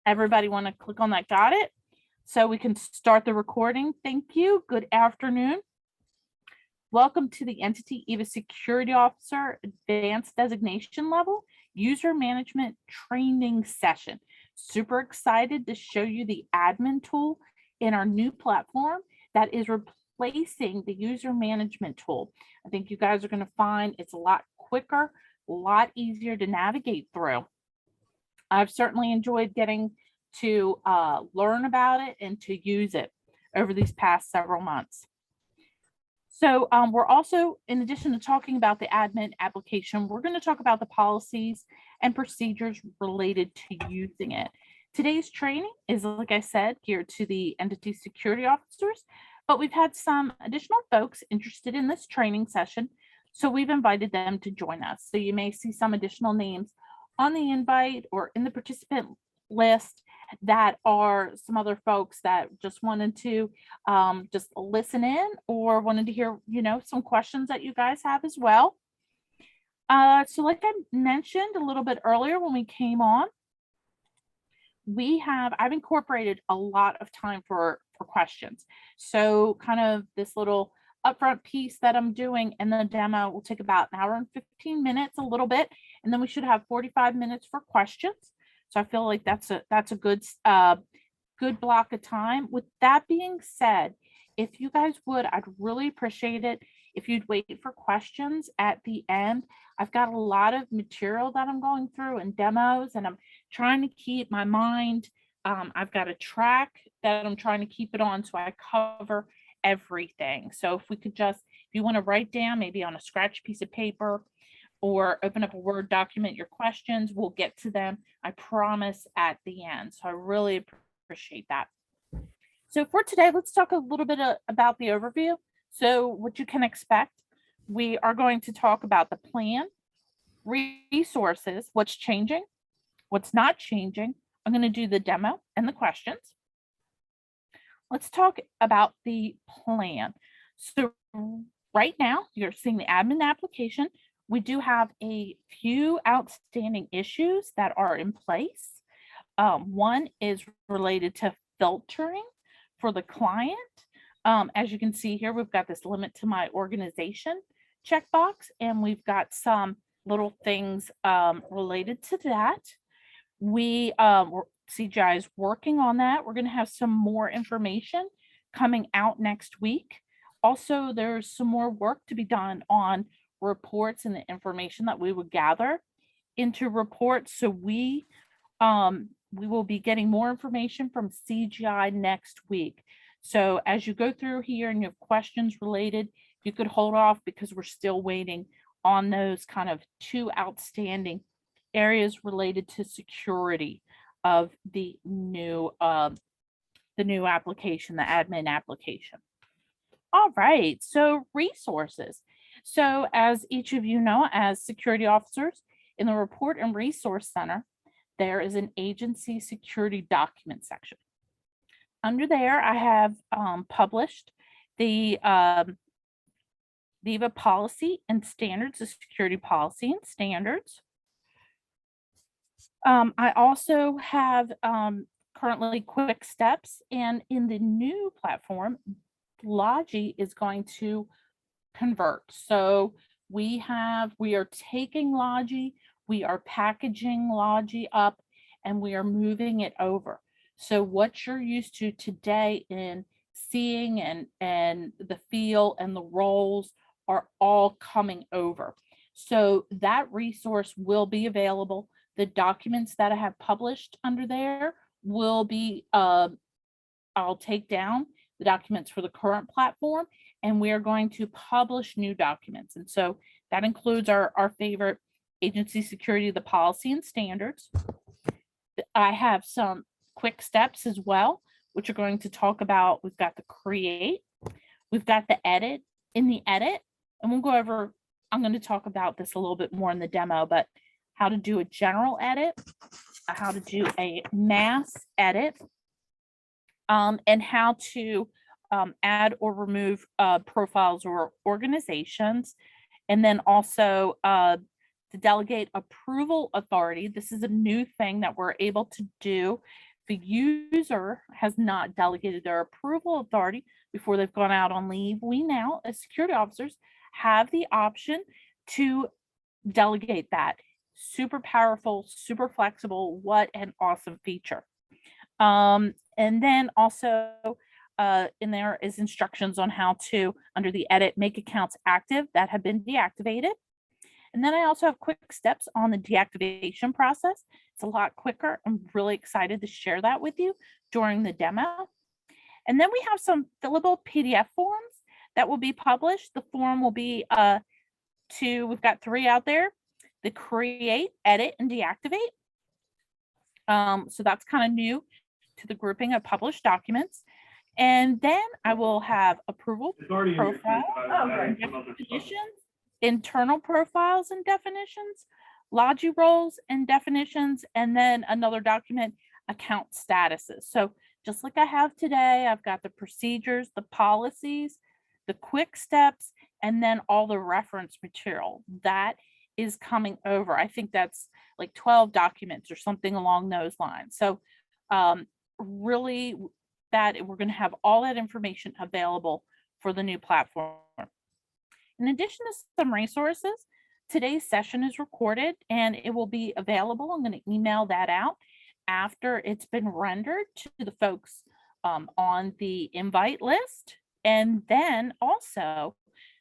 Everybody want to click on that? Got it? So we can start the recording. Thank you. Good afternoon. Welcome to the Entity eVA Security Officer Advanced Designation Level User Management Training Session. Super excited to show you the admin tool in our new platform that is replacing the user management tool. I think you guys are going to find it's a lot quicker, a lot easier to navigate through. I've certainly enjoyed getting to learn about it and to use it over these past several months. So we're also, in addition to talking about the admin application, we're going to talk about the policies and procedures related to using it. Today's training is, like I said, geared to the entity security officers, but we've had some additional folks interested in this training session, so we've invited them to join us. So you may see some additional names on the invite or in the participant list that are some other folks that just wanted to just listen in or wanted to hear, some questions that you guys have as well. So like I mentioned a little bit earlier when we came on, I've incorporated a lot of time for questions. So kind of this little upfront piece that I'm doing in the demo will take about an hour and 15 minutes, a little bit, and then we should have 45 minutes for questions. So I feel like that's a good block of time. With that being said, if you guys would, I'd really appreciate it if you'd wait for questions at the end. I've got a lot of material that I'm going through and demos, and I'm trying to keep my mind. I've got a track that I'm trying to keep it on so I cover everything. So if we could just, if you want to write down maybe on a scratch piece of paper or open up a Word document, your questions, we'll get to them, I promise, at the end. So I really appreciate that. So for today, let's talk a little bit about the overview. So what you can expect, we are going to talk about the plan, resources, what's changing, what's not changing. I'm going to do the demo and the questions. Let's talk about the plan. So right now, you're seeing the admin application. We do have a few outstanding issues that are in place. One is related to filtering for the client. As you can see here, we've got this limit to my organization checkbox, and we've got some little things related to that. CGI is working on that. We're going to have some more information coming out next week. Also, there's some more work to be done on reports and the information that we would gather into reports. So we will be getting more information from CGI next week. So as you go through here and you have questions related, you could hold off because we're still waiting on those kind of two outstanding areas related to security of the new application, the admin application. All right, so resources. So as each of you know, as security officers in the Report and Resource Center, there is an agency security document section. Under there, I have published the eVA policy and standards, the security policy and standards. I also have currently quick steps, and in the new platform, Lodgy is going to convert. So we are taking Lodgy, we are packaging Lodgy up, and we are moving it over. So what you're used to today in seeing and the feel and the roles are all coming over. So that resource will be available. The documents that I have published under there will be, I'll take down the documents for the current platform, and we are going to publish new documents. And so that includes our favorite agency security, the policy and standards. I have some quick steps as well, which are going to talk about, we've got the create, we've got the edit. In the edit, and we'll go over, I'm going to talk about this a little bit more in the demo, but how to do a general edit, how to do a mass edit, and how to add or remove profiles or organizations. And then also the delegate approval authority. This is a new thing that we're able to do the user has not delegated their approval authority before they've gone out on leave, we now, as security officers, have the option to delegate that. Super powerful, super flexible. What an awesome feature. And then also in there is instructions on how to, under the edit, make accounts active that have been deactivated. And then I also have quick steps on the deactivation process. It's a lot quicker. I'm really excited to share that with you during the demo. And then we have some fillable PDF forms that will be published. The form will be we've got 3 out there: the create, edit, and deactivate. So that's kind of new to the grouping of published documents. And then I will have approval profile, definitions, internal profiles and definitions, Lodgy Roles and definitions, and then another document, account statuses. So just like I have today, I've got the procedures, the policies, the quick steps, and then all the reference material that is coming over. I think that's like 12 documents or something along those lines. So really that we're going to have all that information available for the new platform. In addition to some resources, today's session is recorded and it will be available. I'm going to email that out after it's been rendered to the folks on the invite list. And then also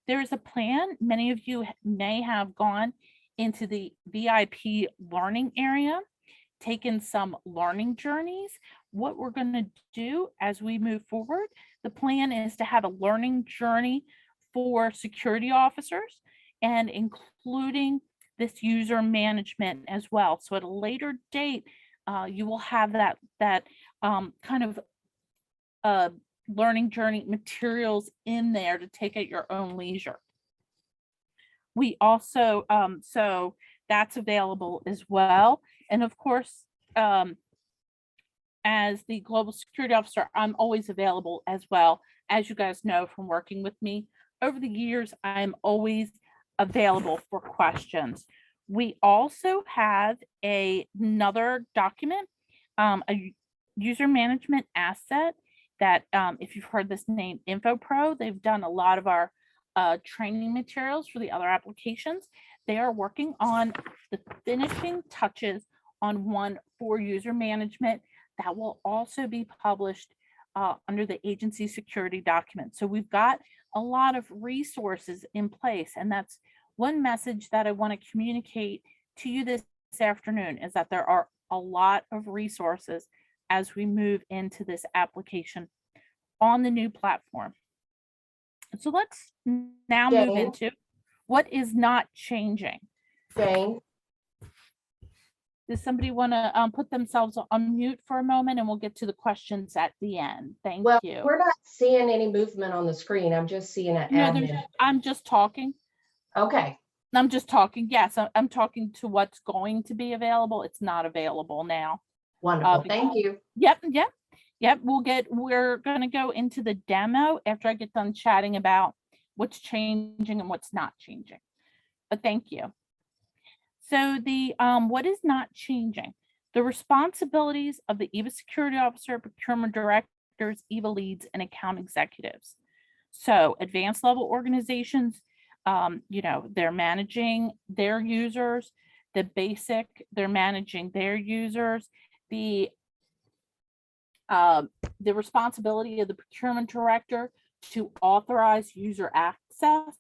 there is a plan. Many of you may have gone into the VIP learning area, taken some learning journeys. What we're going to do as we move forward, the plan is to have a learning journey for security officers and including this user management as well. So at a later date, you will have that kind of learning journey materials in there to take at your own leisure. We also, so that's available as well. And of course, as the global security officer, I'm always available as well. As you guys know from working with me over the years, I'm always available for questions. We also have another document, a user management asset that if you've heard this name, InfoPro, they've done a lot of our training materials for the other applications. They are working on the finishing touches on one for user management that will also be published under the agency security document. So we've got a lot of resources in place, and that's one message that I want to communicate to you this afternoon, is that there are a lot of resources as we move into this application on the new platform. So let's now move into what is not changing. Jane, Does somebody want to put themselves on mute for a moment, and we'll get to the questions at the end? Thank you. We're not seeing any movement on the screen. I'm just seeing an admin. I'm just talking. Okay. I'm just talking. Yes, I'm talking to what's going to be available. It's not available now. Wonderful. Thank you. Yep. We're going to go into the demo after I get done chatting about what's changing and what's not changing. But thank you. So the what is not changing? The responsibilities of the eVA security officer, procurement directors, eVA leads, and account executives. So advanced level organizations, they're managing their users. The basic, they're managing their users. The responsibility of the procurement director to authorize user access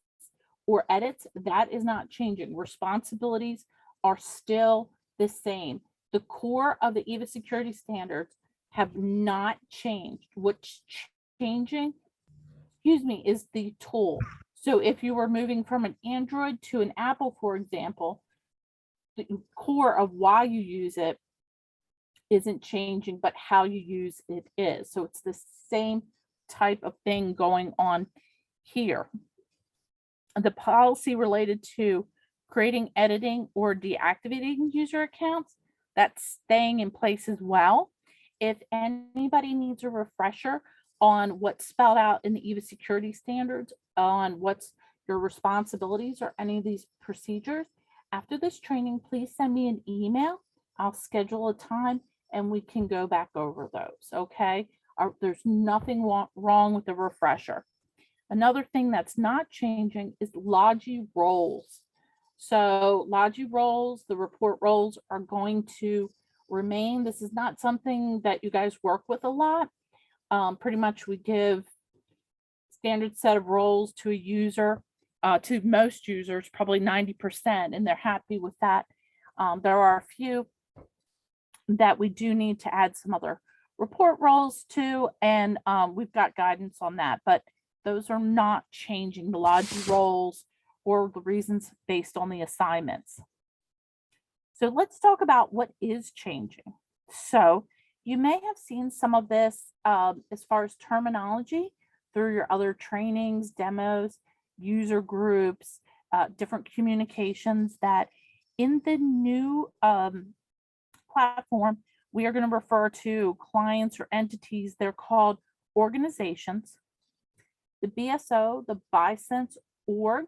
or edits, that is not changing. Responsibilities are still the same. The core of the eVA security standards have not changed. What's changing, is the tool. So if you were moving from an Android to an Apple, for example, the core of why you use it isn't changing, but how you use it is. So it's the same type of thing going on here. The policy related to creating, editing, or deactivating user accounts, that's staying in place as well. If anybody needs a refresher on what's spelled out in the eVA security standards, on what's your responsibilities or any of these procedures, after this training, please send me an email. I'll schedule a time and we can go back over those, okay? There's nothing wrong with the refresher. Another thing that's not changing is Lodgy Roles. So Lodgy Roles, the report roles are going to remain. This is not something that you guys work with a lot. Pretty much we give standard set of roles to a user, to most users, probably 90%, and they're happy with that. There are a few that we do need to add some other report roles to, and we've got guidance on that, but those are not changing the Lodgy roles or the reasons based on the assignments. So let's talk about what is changing. So you may have seen some of this as far as terminology through your other trainings, demos, user groups, different communications, that in the new platform, we are going to refer to clients or entities. They're called organizations. The BSO, the BiSense org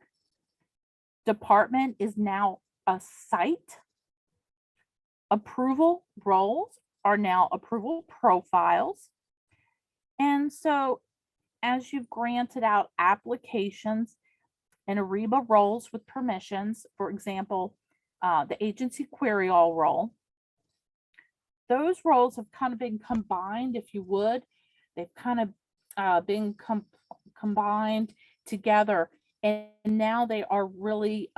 department, is now a site. Approval roles are now approval profiles. And so as you've granted out applications and Ariba roles with permissions, for example, the agency query all role, those roles have kind of been combined, if you would. They've kind of been combined together, and now they are really,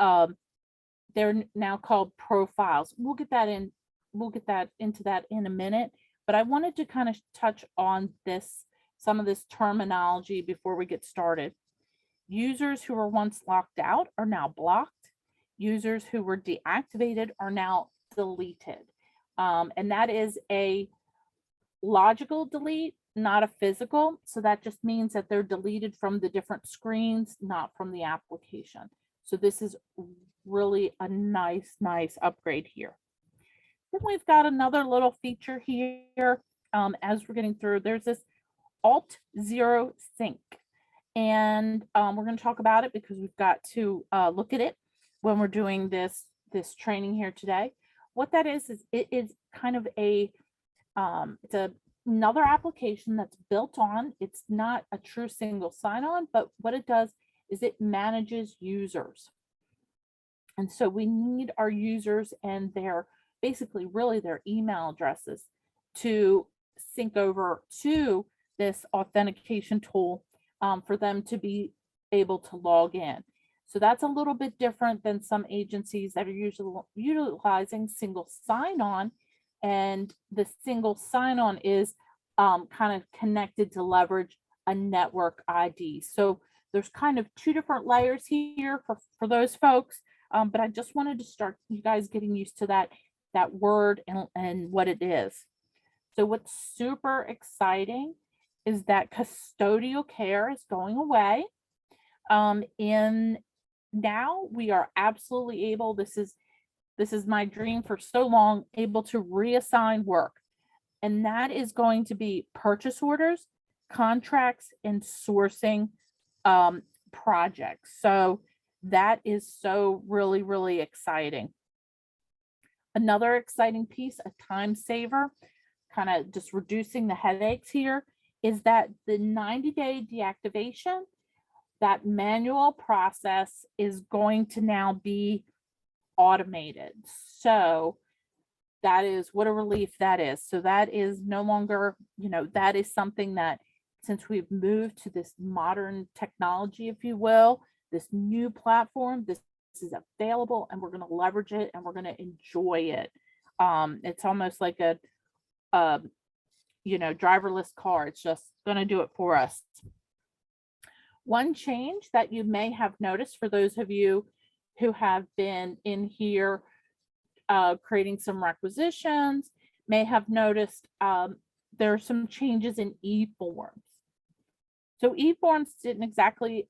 they're now called profiles. We'll get into that in a minute, but I wanted to kind of touch on some of this terminology before we get started. Users who were once locked out are now blocked. Users who were deactivated are now deleted. And that is a logical delete, not a physical. So that just means that they're deleted from the different screens, not from the application. So this is really a nice upgrade here. Then we've got another little feature here as we're getting through. There's this Alt 0 sync. And we're going to talk about it because we've got to look at it when we're doing this training here today. What that is it is kind of it's another application that's built on. It's not a true single sign-on, but what it does is it manages users. And so we need our users and their basically really their email addresses to sync over to this authentication tool for them to be able to log in. So that's a little bit different than some agencies that are usually utilizing single sign-on, and the single sign-on is kind of connected to leverage a network ID. So there's kind of two different layers here for those folks, but I just wanted to start you guys getting used to that word and what it is. So what's super exciting is that custodial care is going away. And now we are absolutely able, this is my dream for so long, able to reassign work. And that is going to be purchase orders, contracts, and sourcing projects. So that is so really exciting. Another exciting piece, a time saver, kind of just reducing the headaches here, is that the 90-day deactivation, that manual process is going to now be automated. So that is what a relief that is. So that is no longer, that is something that, since we've moved to this modern technology, if you will, this new platform, this is available, and we're going to leverage it and we're going to enjoy it. It's almost like a driverless car. It's just going to do it for us. One change that you may have noticed, for those of you who have been in here creating some requisitions, may have noticed there are some changes in eForms. So eForms didn't exactly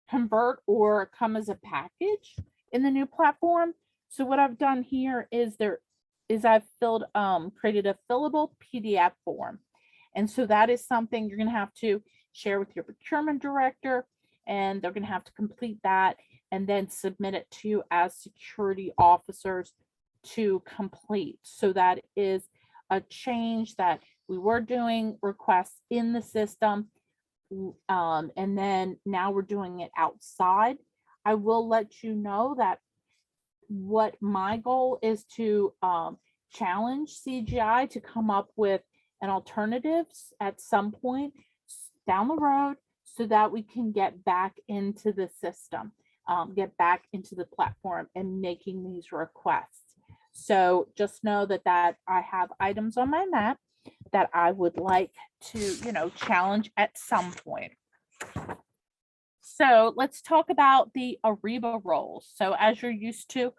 convert or come as a package in the new platform. So what I've done here is I've created a fillable PDF form. And so that is something you're going to have to share with your procurement director, and they're going to have to complete that and then submit it to you as security officers to complete. So that is a change that we were doing requests in the system. And then now we're doing it outside. I will let you know that what my goal is to challenge CGI to come up with an alternatives at some point down the road so that we can get back into the system, get back into the platform and making these requests. So just know that I have items on my map that I would like to, challenge at some point. So let's talk about the Ariba roles. So as you're used to,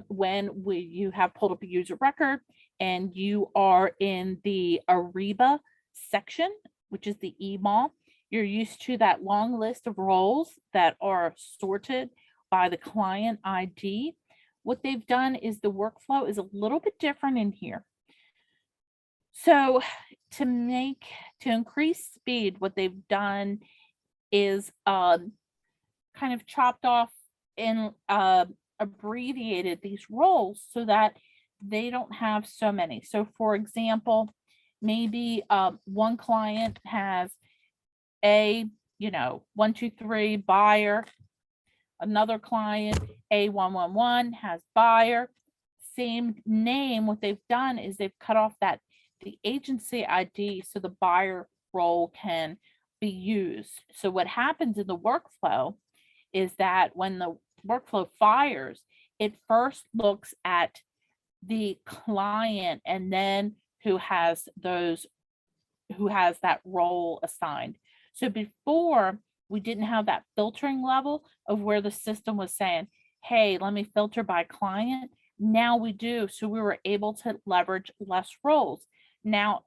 when you have pulled up a user record and you are in the Ariba section, which is the email, you're used to that long list of roles that are sorted by the client ID. What they've done is the workflow is a little bit different in here. So to increase speed, what they've done is kind of chopped off and abbreviated these roles so that they don't have so many. So for example, maybe one client has a 1, 2, 3 buyer. Another client A111 has buyer, same name. What they've done is they've cut off the agency ID so the buyer role can be used. So what happens in the workflow is that when the workflow fires, it first looks at the client and then who has that role assigned. So before, we didn't have that filtering level of where the system was saying, hey, let me filter by client. Now we do. So we were able to leverage less roles. Now,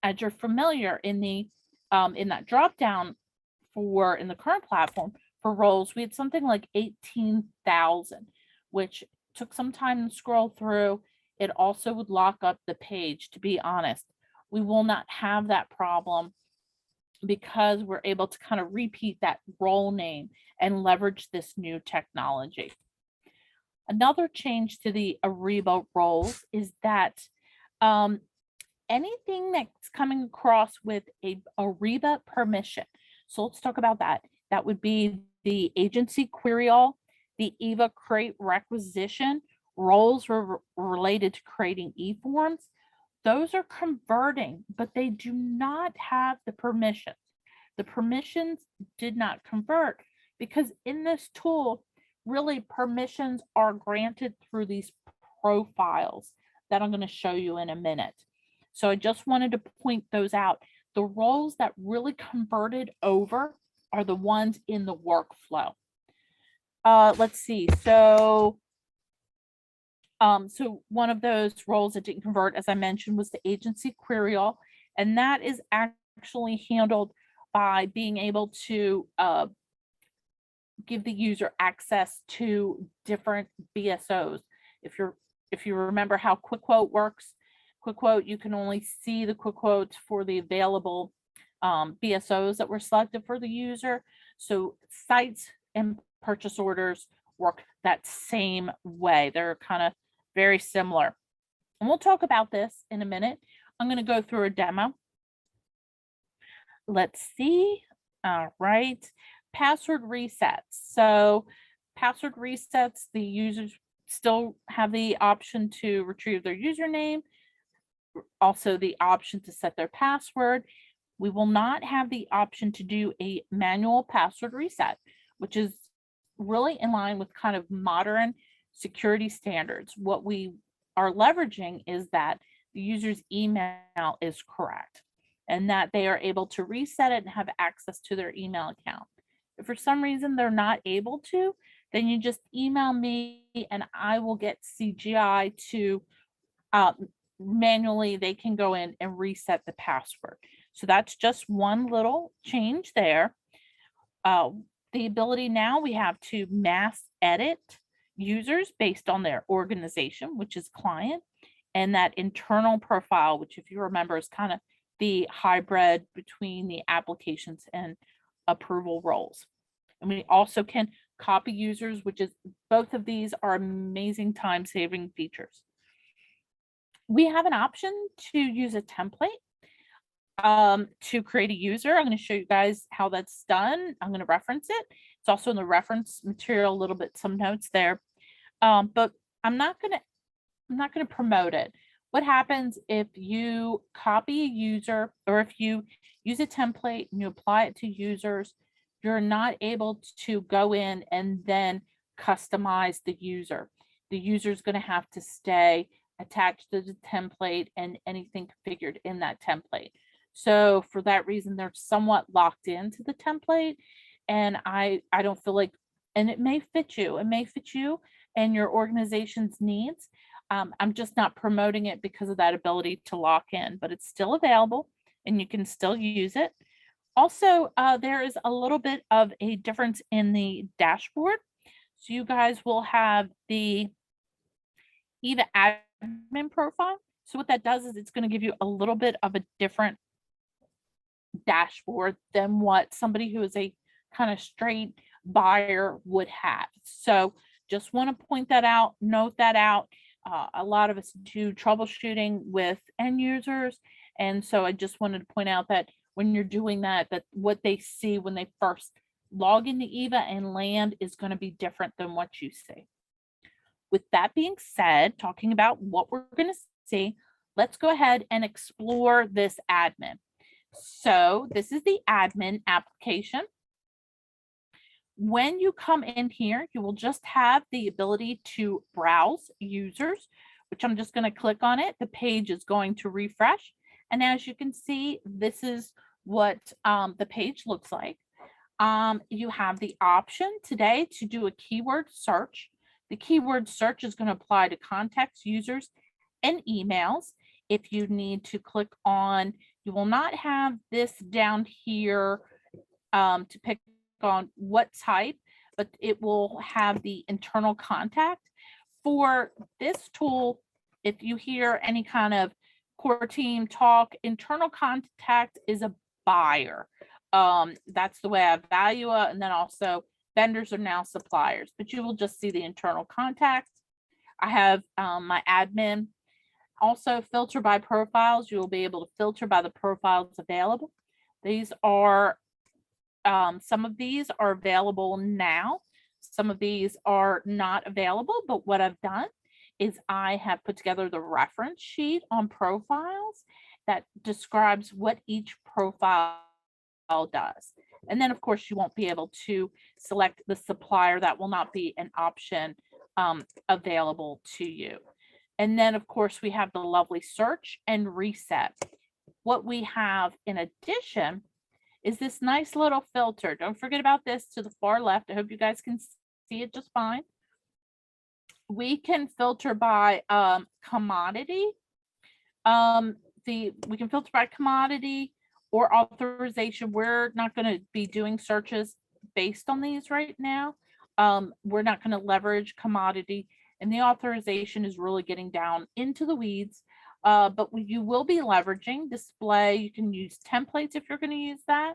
as you're familiar in that drop down in the current platform for roles, we had something like 18,000, which took some time to scroll through. It also would lock up the page, to be honest. We will not have that problem because we're able to kind of repeat that role name and leverage this new technology. Another change to the Ariba roles is that anything that's coming across with a Ariba permission. So let's talk about that. That would be the agency query all, the eVA create requisition, roles related to creating e-forms. Those are converting, but they do not have the permissions. The permissions did not convert because in this tool, really permissions are granted through these profiles that I'm going to show you in a minute. So I just wanted to point those out. The roles that really converted over are the ones in the workflow. Let's see. So one of those roles that didn't convert, as I mentioned, was the agency query all, and that is actually handled by being able to give the user access to different BSOs. If you remember how Quick Quote works, Quick Quote, you can only see the quick quotes for the available BSOs that were selected for the user. So sites and purchase orders work that same way. They're kind of very similar. And we'll talk about this in a minute. I'm going to go through a demo. Let's see. All right. Password resets. So password resets, the users still have the option to retrieve their username, also the option to set their password. We will not have the option to do a manual password reset, which is really in line with kind of modern security standards. What we are leveraging is that the user's email is correct and that they are able to reset it and have access to their email account. If for some reason they're not able to, then you just email me and I will get CGI to manually, they can go in and reset the password. So that's just one little change there. The ability now we have to mass edit users based on their organization, which is client, and that internal profile, which if you remember is kind of the hybrid between the applications and approval roles. And we also can copy users, which is both of these are amazing time-saving features. We have an option to use a template to create a user. I'm going to show you guys how that's done. I'm going to reference it. It's also in the reference material, a little bit, some notes there. But I'm not going to promote it. What happens if you copy a user, or if you use a template and you apply it to users, you're not able to go in and then customize the user. The user is going to have to stay attached to the template and anything configured in that template. So for that reason, they're somewhat locked into the template, and I don't feel like, and it may fit you. It may fit you and your organization's needs. I'm just not promoting it because of that ability to lock in, but it's still available and you can still use it. Also, there is a little bit of a difference in the dashboard. So you guys will have the eVA admin profile. So what that does is it's going to give you a little bit of a different dashboard than what somebody who is a kind of straight buyer would have. So just want to point that out, note that out. A lot of us do troubleshooting with end users. And so I just wanted to point out that when you're doing that, that what they see when they first log into eVA and land is going to be different than what you see. With that being said, talking about what we're going to see, let's go ahead and explore this admin. So this is the admin application. When you come in here, you will just have the ability to browse users, which I'm just going to click on it. The page is going to refresh. And as you can see, this is what the page looks like. You have the option today to do a keyword search. The keyword search is going to apply to contacts, users, and emails. If you need to click on, you will not have this down here to pick on what type, but it will have the internal contact. For this tool, if you hear any kind of core team talk, internal contact is a buyer. That's the way I value it. And then also vendors are now suppliers, but you will just see the internal contact. I have my admin. Also filter by profiles. You will be able to filter by the profiles available. These are some of these are available now. Some of these are not available, but what I've done is I have put together the reference sheet on profiles that describes what each profile does. And then of course you won't be able to select the supplier. That will not be an option available to you. And then of course we have the lovely search and reset. What we have in addition is this nice little filter. Don't forget about this to the far left. I hope you guys can see it just fine. We can filter by commodity. We can filter by commodity or authorization. We're not going to be doing searches based on these right now. We're not going to leverage commodity, and the authorization is really getting down into the weeds. But you will be leveraging display. You can use templates if you're going to use that.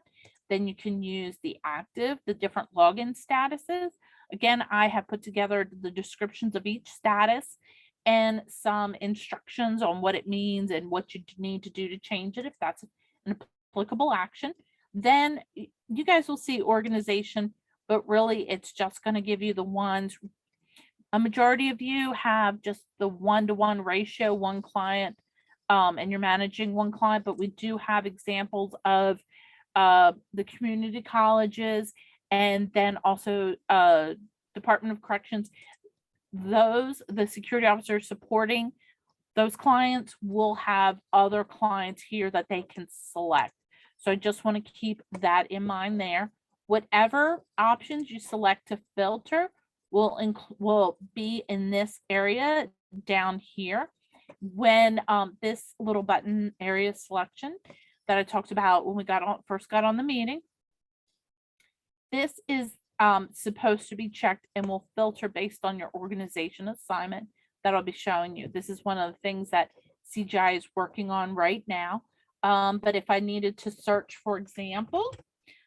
Then you can use the active, the different login statuses. Again, I have put together the descriptions of each status and some instructions on what it means and what you need to do to change it if that's an applicable action. Then you guys will see organization, but really it's just going to give you the ones. A majority of you have just the 1-to-1 ratio, one client, and you're managing one client, but we do have examples of the community colleges and then also Department of Corrections. The security officers supporting those clients will have other clients here that they can select. So I just want to keep that in mind there. Whatever options you select to filter will be in this area down here. When this little button area selection that I talked about when we first got on the meeting, this is supposed to be checked and will filter based on your organization assignment that I'll be showing you. This is one of the things that CGI is working on right now. But if I needed to search, for example,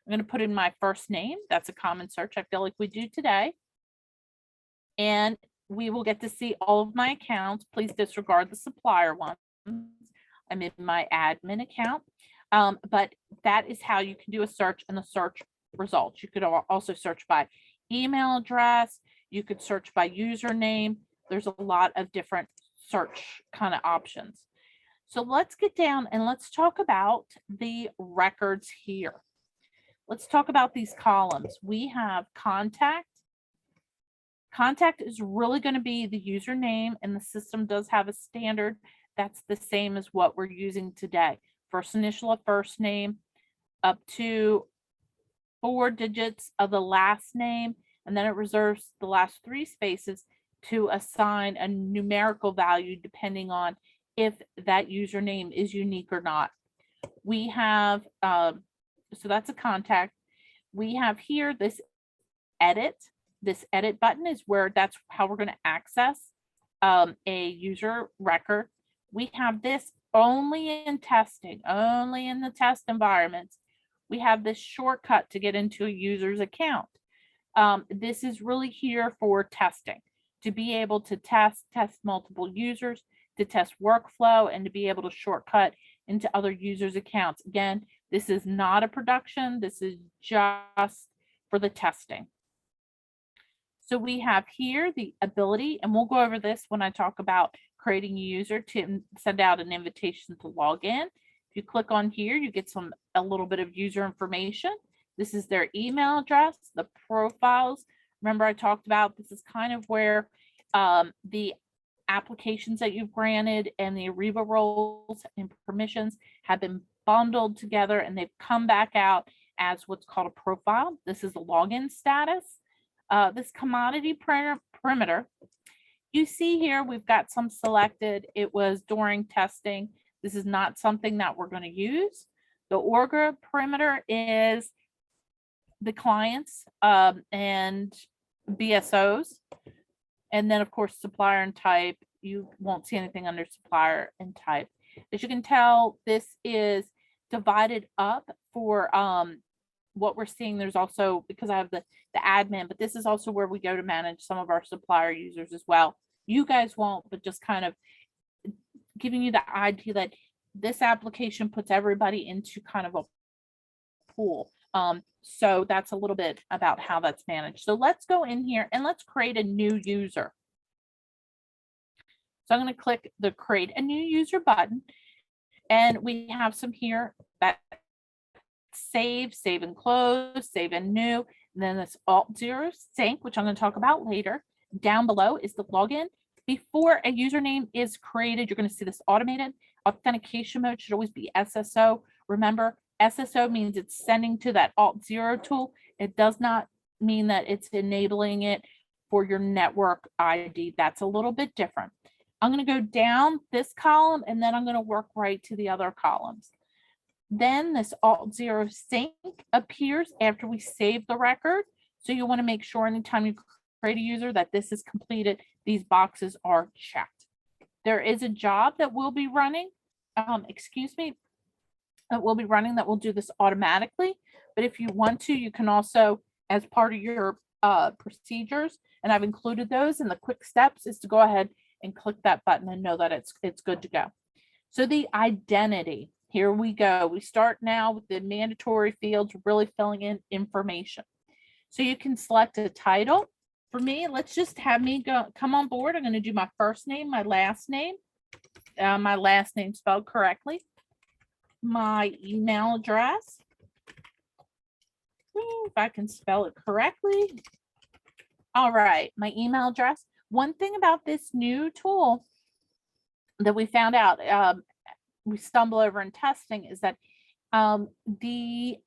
I'm going to put in my first name. That's a common search. I feel like we do today. And we will get to see all of my accounts. Please disregard the supplier ones. I'm in my admin account. But that is how you can do a search and the search results. You could also search by email address. You could search by username. There's a lot of different search kind of options. So let's get down and let's talk about the records here. Let's talk about these columns. We have contact. Contact is really going to be the username, and the system does have a standard that's the same as what we're using today. First initial of first name up to 4 digits of the last name, and then it reserves the last 3 spaces to assign a numerical value depending on if that username is unique or not. We have, so that's a contact. We have here this edit. This edit button is where that's how we're going to access a user record. We have this only in testing, only in the test environments. We have this shortcut to get into a user's account. This is really here for testing, to be able to test multiple users, to test workflow, and to be able to shortcut into other users' accounts. Again, this is not a production. This is just for the testing. So we have here the ability, and we'll go over this when I talk about creating a user to send out an invitation to log in. If you click on here, you get a little bit of user information. This is their email address, the profiles. Remember I talked about this is kind of where the applications that you've granted and the eVA roles and permissions have been bundled together, and they've come back out as what's called a profile. This is the login status. This commodity perimeter, you see here, we've got some selected. It was during testing. This is not something that we're going to use. The org perimeter is the clients and BSOs. And then, of course, supplier and type. You won't see anything under supplier and type. As you can tell, this is divided up for what we're seeing. There's also, because I have the admin, but this is also where we go to manage some of our supplier users as well. You guys won't, but just kind of giving you the idea that this application puts everybody into kind of a pool. So that's a little bit about how that's managed. So let's go in here and let's create a new user. So I'm going to click the create a new user button, and we have some here that save and close, save and new, and then this Alt-0 sync, which I'm going to talk about later. Down below is the login. Before a username is created, you're going to see this automated authentication mode should always be SSO. Remember, SSO means it's sending to that Alt-0 tool. It does not mean that it's enabling it for your network ID. That's a little bit different. I'm going to go down this column, and then I'm going to work right to the other columns. Then this Alt-0 sync appears after we save the record. So you want to make sure anytime you create a user that this is completed, these boxes are checked. There is a job that will be running, that will be running that will do this automatically. But if you want to, you can also, as part of your procedures, and I've included those in the quick steps, is to go ahead and click that button and know that it's good to go. So the identity, here we go. We start now with the mandatory fields, really filling in information. So you can select a title. For me, let's just have me come on board. I'm going to do my first name, my last name spelled correctly, my email address. If I can spell it correctly. All right, my email address. One thing about this new tool that we found out, we stumble over in testing, is that the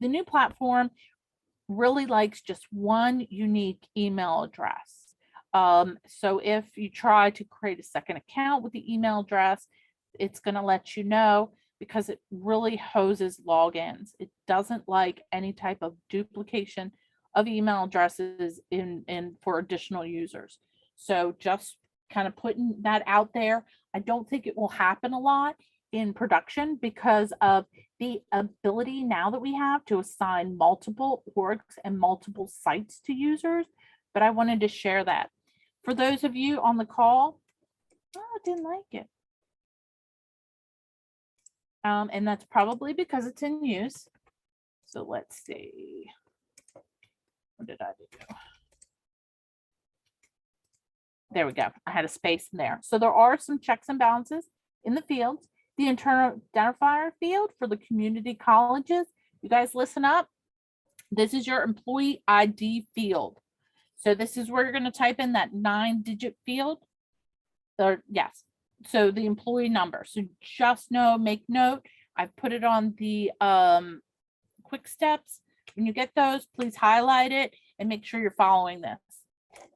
new platform really likes just one unique email address. So if you try to create a second account with the email address, it's going to let you know, because it really hoses logins. It doesn't like any type of duplication of email addresses in for additional users. So just kind of putting that out there. I don't think it will happen a lot. in production because of the ability now that we have to assign multiple orgs and multiple sites to users. But I wanted to share that. For those of you on the call, oh, I didn't like it. And that's probably because it's in use. So let's see. What did I do? There we go. I had a space in there. So there are some checks and balances in the fields. The internal identifier field for the community colleges. You guys listen up. This is your employee ID field. So this is where you're going to type in that 9-digit field. Yes. So the employee number. So just know, make note. I've put it on the quick steps. When you get those, please highlight it and make sure you're following this.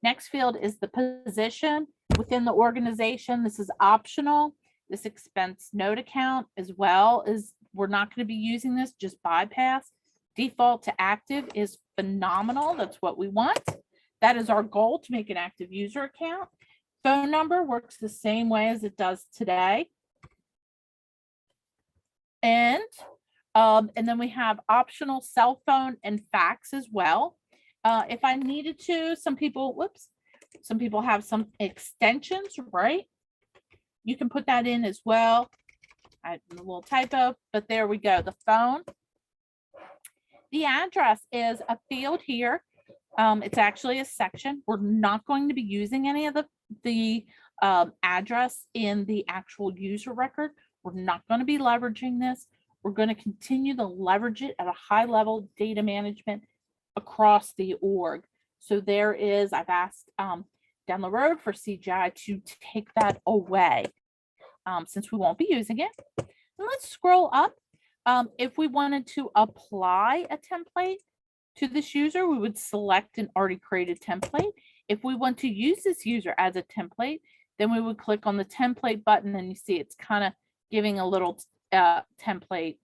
Next field is the position within the organization. This is optional. This expense note account as well as we're not going to be using this, just bypass. Default to active is phenomenal. That's what we want. That is our goal, to make an active user account. Phone number works the same way as it does today. And then we have optional cell phone and fax as well. If I needed to, some people have some extensions, right? You can put that in as well. I had a little typo, but there we go. The phone. The address is a field here. It's actually a section. We're not going to be using any of the address in the actual user record. We're not going to be leveraging this. We're going to continue to leverage it at a high level data management across the org. So there is, I've asked down the road for CGI to take that away since we won't be using it. And let's scroll up. If we wanted to apply a template to this user, we would select an already created template. If we want to use this user as a template, then we would click on the template button, and you see it's kind of giving a little template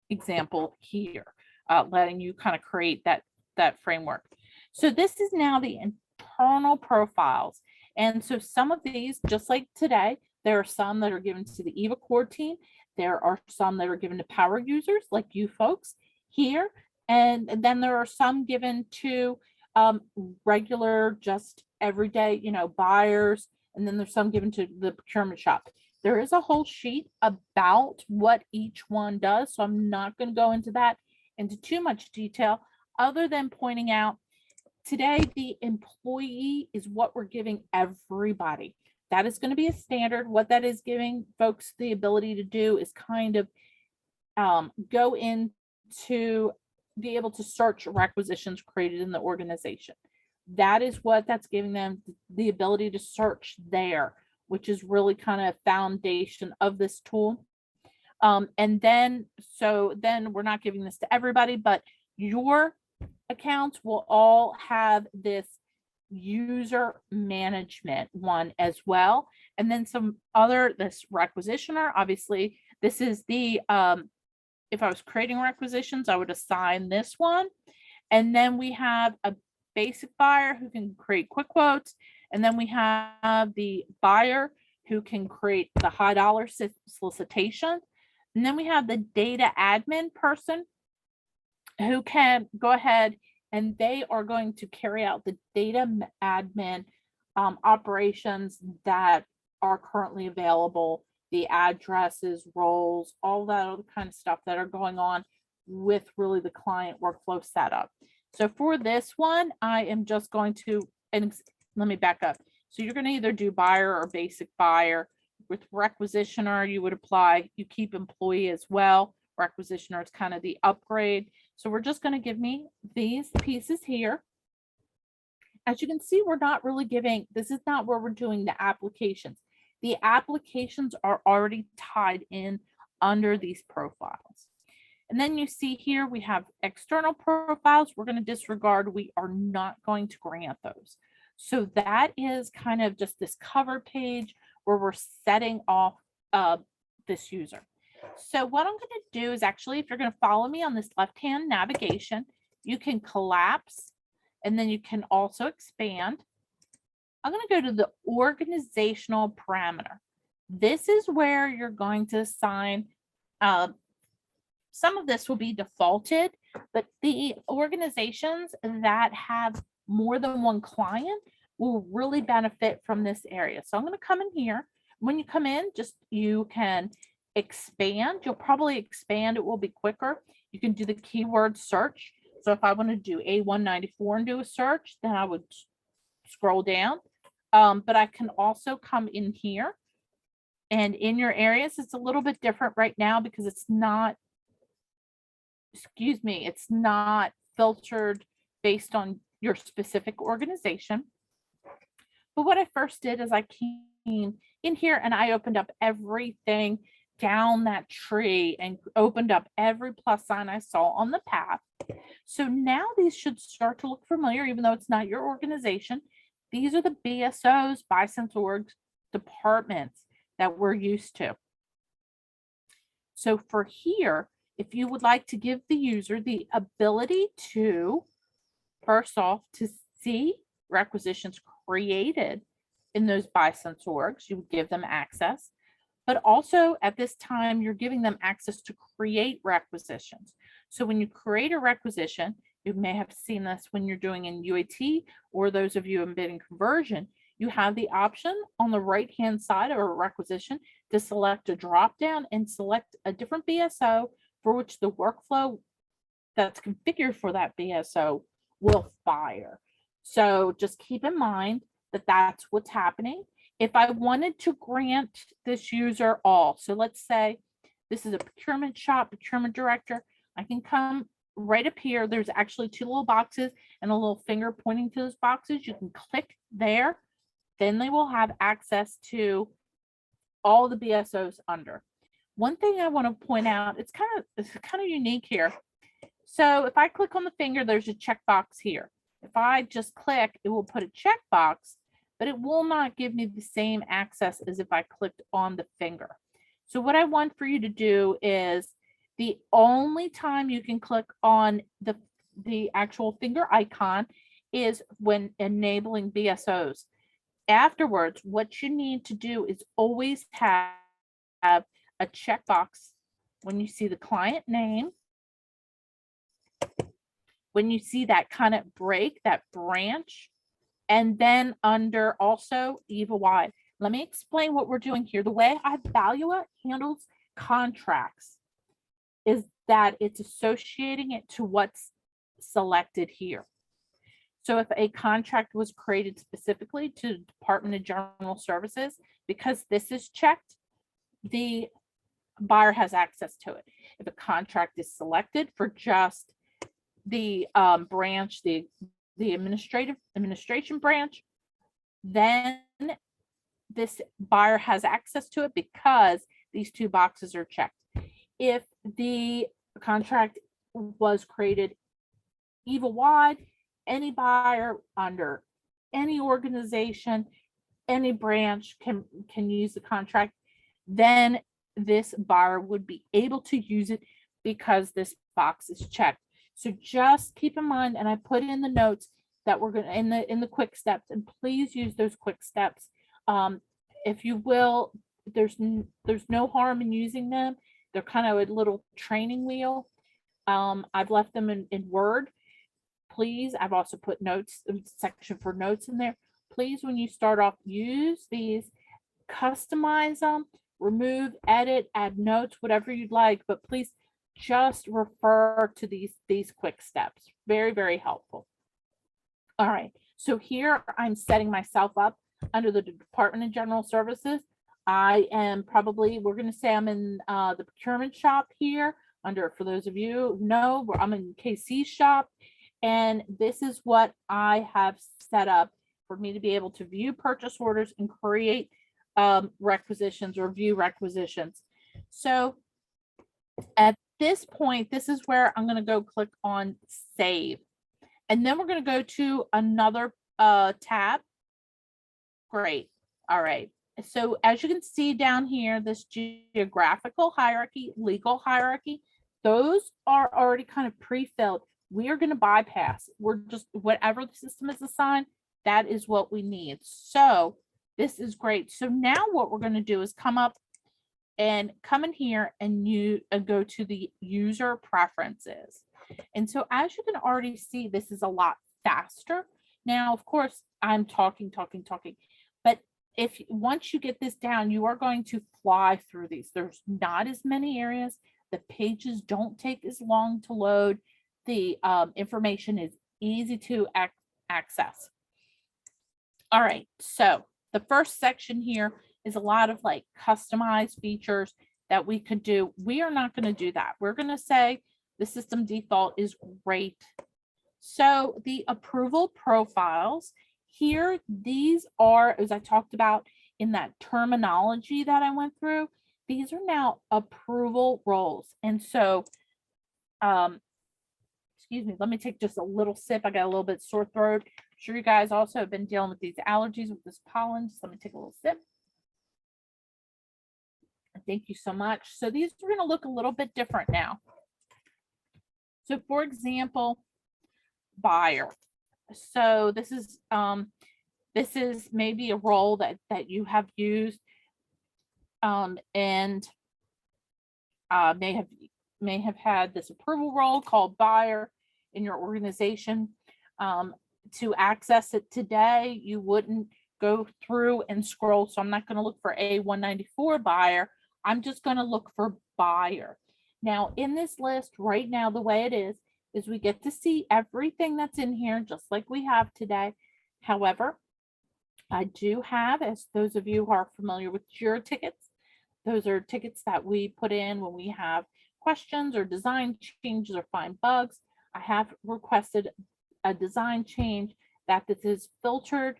example here, letting you kind of create that framework. So this is now the internal profiles. And so some of these, just like today, there are some that are given to the eVA core team. There are some that are given to power users like you folks here. And then there are some given to regular, just everyday, buyers. And then there's some given to the procurement shop. There is a whole sheet about what each one does. So I'm not going to go into too much detail other than pointing out today, the employee is what we're giving everybody. That is going to be a standard. What that is giving folks the ability to do is kind of go into be able to search requisitions created in the organization. That is what that's giving them the ability to search there, which is really kind of foundation of this tool. And then we're not giving this to everybody, but your accounts will all have this user management one as well. And then this requisitioner, obviously, this is the, if I was creating requisitions, I would assign this one. And then we have a basic buyer who can create quick quotes. And then we have the buyer who can create the high dollar solicitation. And then we have the data admin person who can go ahead and they are going to carry out the data admin operations that are currently available, the addresses, roles, all that other kind of stuff that are going on with really the client workflow setup. So for this one, I am just going to, and let me back up. So you're going to either do buyer or basic buyer. With requisitioner, you would apply, you keep employee as well. Requisitioner is kind of the upgrade. So we're just going to give me these pieces here. As you can see, we're not really giving, this is not where we're doing the applications. The applications are already tied in under these profiles. And then you see here, we have external profiles. We're going to disregard. We are not going to grant those. So that is kind of just this cover page where we're setting off this user. So what I'm going to do is actually, if you're going to follow me on this left-hand navigation, you can collapse and then you can also expand. I'm going to go to the organizational parameter. This is where you're going to assign, some of this will be defaulted, but the organizations that have more than one client will really benefit from this area. So I'm going to come in here. When you come in, you can expand. You'll probably expand. It will be quicker. You can do the keyword search. So if I want to do A194 and do a search, then I would scroll down. But I can also come in here, and in your areas, it's a little bit different right now because it's not filtered based on your specific organization. But what I first did is I came in here and I opened up everything down that tree and opened up every plus sign I saw on the path. So now these should start to look familiar, even though it's not your organization. These are the BSOs, buy sense orgs, departments that we're used to. So for here, if you would like to give the user the ability to, first off, to see requisitions created in those buy sense orgs, you would give them access. But also at this time, you're giving them access to create requisitions. So when you create a requisition, you may have seen this when you're doing in UAT, or those of you in bidding conversion, you have the option on the right-hand side of a requisition to select a drop-down and select a different BSO for which the workflow that's configured for that BSO will fire. So just keep in mind that that's what's happening. If I wanted to grant this user all, so let's say this is a procurement shop, procurement director, I can come right up here. There's actually two little boxes and a little finger pointing to those boxes. You can click there. Then they will have access to all the BSOs under. One thing I want to point out, it's kind of unique here. So if I click on the finger, there's a checkbox here. If I just click, it will put a checkbox, but it will not give me the same access as if I clicked on the finger. So what I want for you to do is the only time you can click on the actual finger icon is when enabling BSOs. Afterwards, what you need to do is always have a checkbox when you see the client name, when you see that kind of break, that branch, and then under also eVA wide. Let me explain what we're doing here. The way Evaluate handles contracts is that it's associating it to what's selected here. So if a contract was created specifically to Department of General Services, because this is checked, the buyer has access to it. If a contract is selected for just the branch, the administration branch, then this buyer has access to it because these two boxes are checked. If the contract was created eVA wide, any buyer under any organization, any branch can use the contract, then this buyer would be able to use it because this box is checked. So just keep in mind, and I put in the notes that we're going to in the quick steps, and please use those quick steps. If you will, there's no harm in using them. They're kind of a little training wheel. I've left them in Word. Please, I've also put notes, section for notes in there. Please, when you start off, use these, customize them, remove, edit, add notes, whatever you'd like, but please just refer to these quick steps. Very, very helpful. All right, so here I'm setting myself up under the Department of General Services. I am probably, we're going to say I'm in the procurement shop here under, for those of you who know, I'm in KC's shop. And this is what I have set up for me to be able to view purchase orders and create requisitions or view requisitions. So at this point, this is where I'm going to go click on save. And then we're going to go to another tab. Great. All right. So as you can see down here, this geographical hierarchy, legal hierarchy, those are already kind of pre-filled. We are going to bypass. We're just, whatever the system is assigned, that is what we need. So This is great. So now what we're going to do is come in here and you go to the user preferences. And so as you can already see, this is a lot faster. Now, of course, I'm talking, but if once you get this down, you are going to fly through these. There's not as many areas. The pages don't take as long to load. The information is easy to access. All right, so the first section here is a lot of like customized features that we could do. We are not going to do that. We're going to say the system default is great. So the approval profiles here, these are, as I talked about in that terminology that I went through, these are now approval roles. And so, excuse me, let me take just a little sip. I got a little bit sore throat. I'm sure you guys also have been dealing with these allergies with this pollen. So let me take a little sip. Thank you so much. So these are going to look a little bit different now. So for example, buyer. So this is maybe a role that you have used and may have had this approval role called buyer in your organization. To access it today, you wouldn't go through and scroll. So I'm not going to look for A194 buyer. I'm just going to look for buyer. Now in this list right now, the way it is we get to see everything that's in here just like we have today. However, I do have, as those of you who are familiar with Jira tickets, those are tickets that we put in when we have questions or design changes or find bugs. I have requested a design change that this is filtered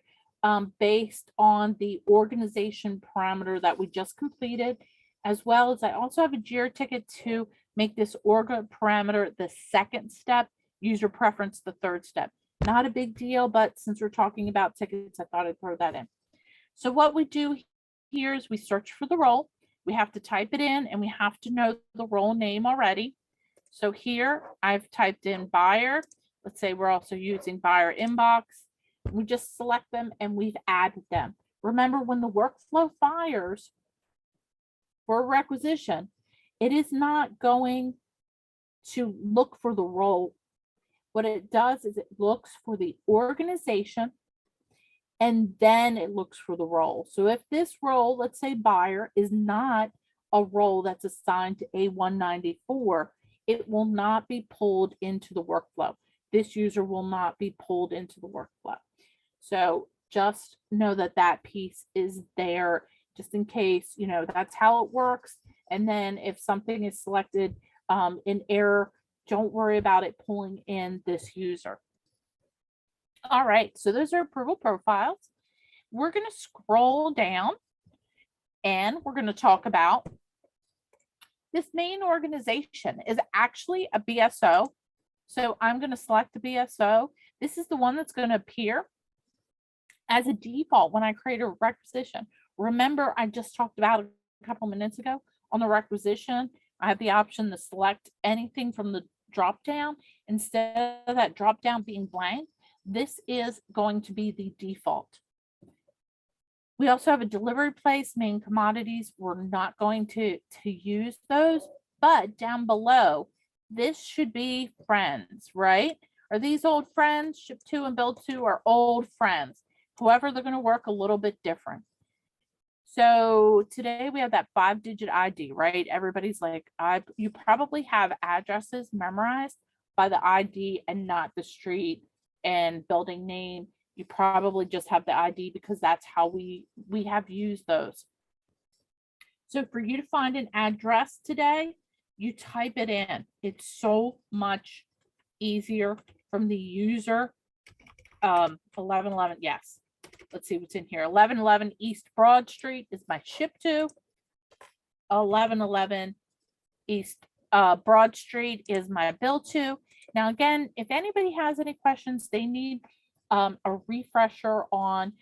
based on the organization parameter that we just completed, as well as I also have a Jira ticket to make this org parameter the second step, user preference the third step. Not a big deal, but since we're talking about tickets, I thought I'd throw that in. So what we do here is we search for the role. We have to type it in and we have to know the role name already. So here I've typed in buyer. Let's say we're also using buyer inbox. We just select them and we've added them. Remember, when the workflow fires for a requisition, it is not going to look for the role. What it does is it looks for the organization and then it looks for the role. So if this role, let's say buyer, is not a role that's assigned to A194, it will not be pulled into the workflow. This user will not be pulled into the workflow. So just know that that piece is there just in case, you know, that's how it works. And then if something is selected in error, don't worry about it pulling in this user. All right, so those are approval profiles. We're going to scroll down and we're going to talk about this main organization is actually a BSO. So I'm going to select the BSO. This is the one that's going to appear as a default when I create a requisition. Remember, I just talked about it a couple minutes ago on the requisition. I have the option to select anything from the drop down. Instead of that drop down being blank, this is going to be the default. We also have a delivery place, main commodities. We're not going to use those, but down below, this should be friends, right? Are these old friends? Ship to and build to are old friends. However, they're going to work a little bit different. So today we have that 5-digit ID, right? Everybody's like, you probably have addresses memorized by the ID and not the street and building name. You probably just have the ID because that's how we have used those. So for you to find an address today, you type it in. It's so much easier from the user. 1111, yes. Let's see what's in here. 1111 East Broad Street is my ship to. 1111 East Broad Street is my bill to. Now, again, if anybody has any questions, they need a refresher on,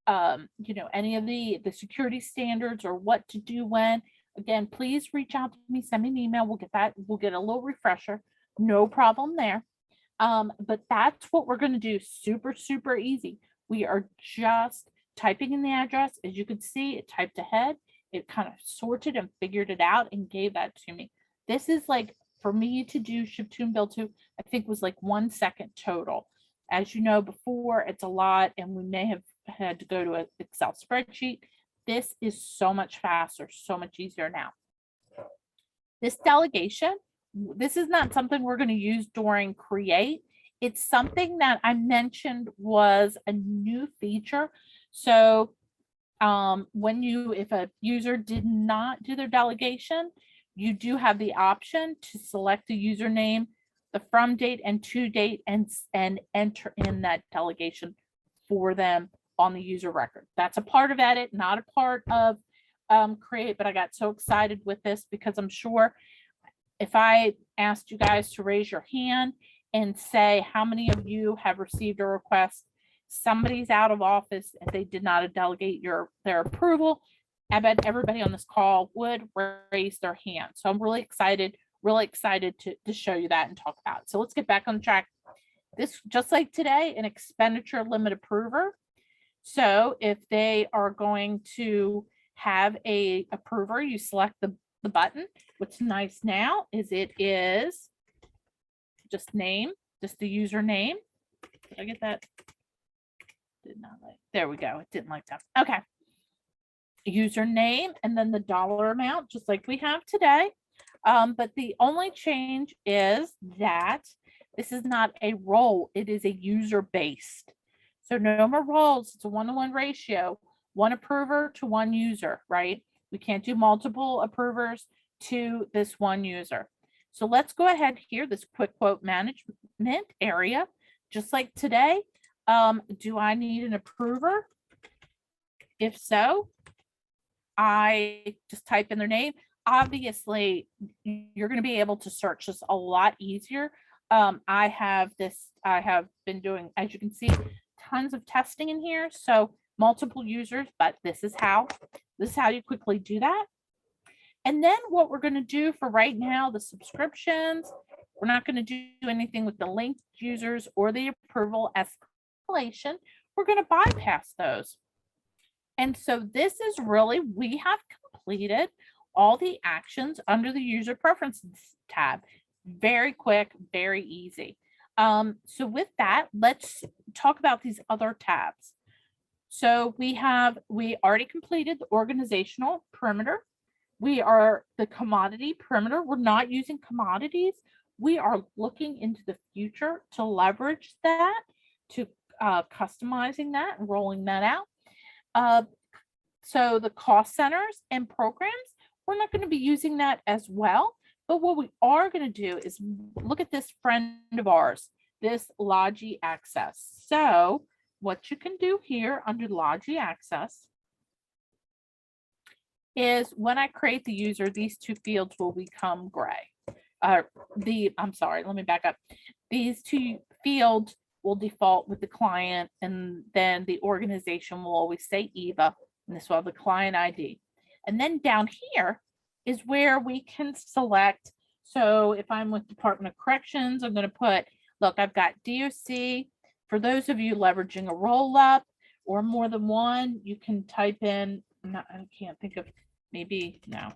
you know, any of the security standards or what to do when. Again, please reach out to me, send me an email. We'll get that. We'll get a little refresher. No problem there. But that's what we're going to do. Super, super easy. We are just typing in the address. As you could see, it typed ahead. It kind of sorted and figured it out and gave that to me. This is like, for me to do ship to and bill to, I think was like 1 second total. As you know, before it's a lot and we may have had to go to an Excel spreadsheet. This is so much faster, so much easier now. This delegation, this is not something we're going to use during create. It's something that I mentioned was a new feature. So if a user did not do their delegation, you do have the option to select a username, the from date and to date, and enter in that delegation for them on the user record. That's a part of edit, not a part of create, but I got so excited with this because I'm sure if I asked you guys to raise your hand and say how many of you have received a request, somebody's out of office and they did not delegate their approval, I bet everybody on this call would raise their hand. So I'm really excited to show you that and talk about it. So let's get back on track. This, just like today, an expenditure limit approver. So if they are going to have a approver, you select the button. What's nice now is it is just name, just the username. Did I get that? Did not like, there we go. It didn't like that. Okay. Username and then the dollar amount, just like we have today. But the only change is that this is not a role, it is a user based. So no more roles, it's a 1-to-1 ratio, one approver to one user, right? We can't do multiple approvers to this one user. So let's go ahead here, this quick quote management area, just like today. Do I need an approver? If so, I just type in their name. Obviously, you're going to be able to search this a lot easier. I have been doing, as you can see, tons of testing in here. So multiple users, but this is how you quickly do that. And then what we're going to do for right now, the subscriptions, we're not going to do anything with the linked users or the approval escalation. We're going to bypass those. And so this is really, we have completed all the actions under the user preferences tab. Very quick, very easy. So with that, let's talk about these other tabs. So we already completed the organizational perimeter. We are the commodity perimeter. We're not using commodities. We are looking into the future to leverage that, to customizing that and rolling that out. So the cost centers and programs, we're not going to be using that as well. But what we are going to do is look at this friend of ours, this Lodgy Access. So what you can do here under Lodgy Access is when I create the user, these two fields will become gray. I'm sorry, let me back up. These two fields will default with the client, and then the organization will always say eVA, and this will have the client ID. And then down here is where we can select. So if I'm with Department of Corrections, I'm going to put, look, I've got DOC. For those of you leveraging a roll-up or more than one, you can type in, I can't think of, maybe, no.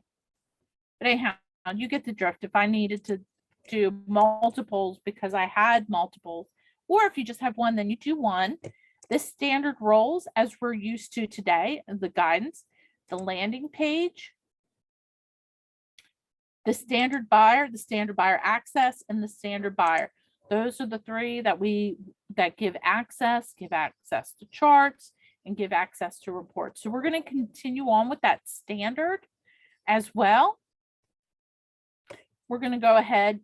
But anyhow, you get the drift. If I needed to do multiples because I had multiples, or if you just have one, then you do one. The standard roles as we're used to today, the guidance, the landing page, the standard buyer access, and the standard buyer. Those are the three that give access to charts, and give access to reports. So we're going to continue on with that standard as well. We're going to go ahead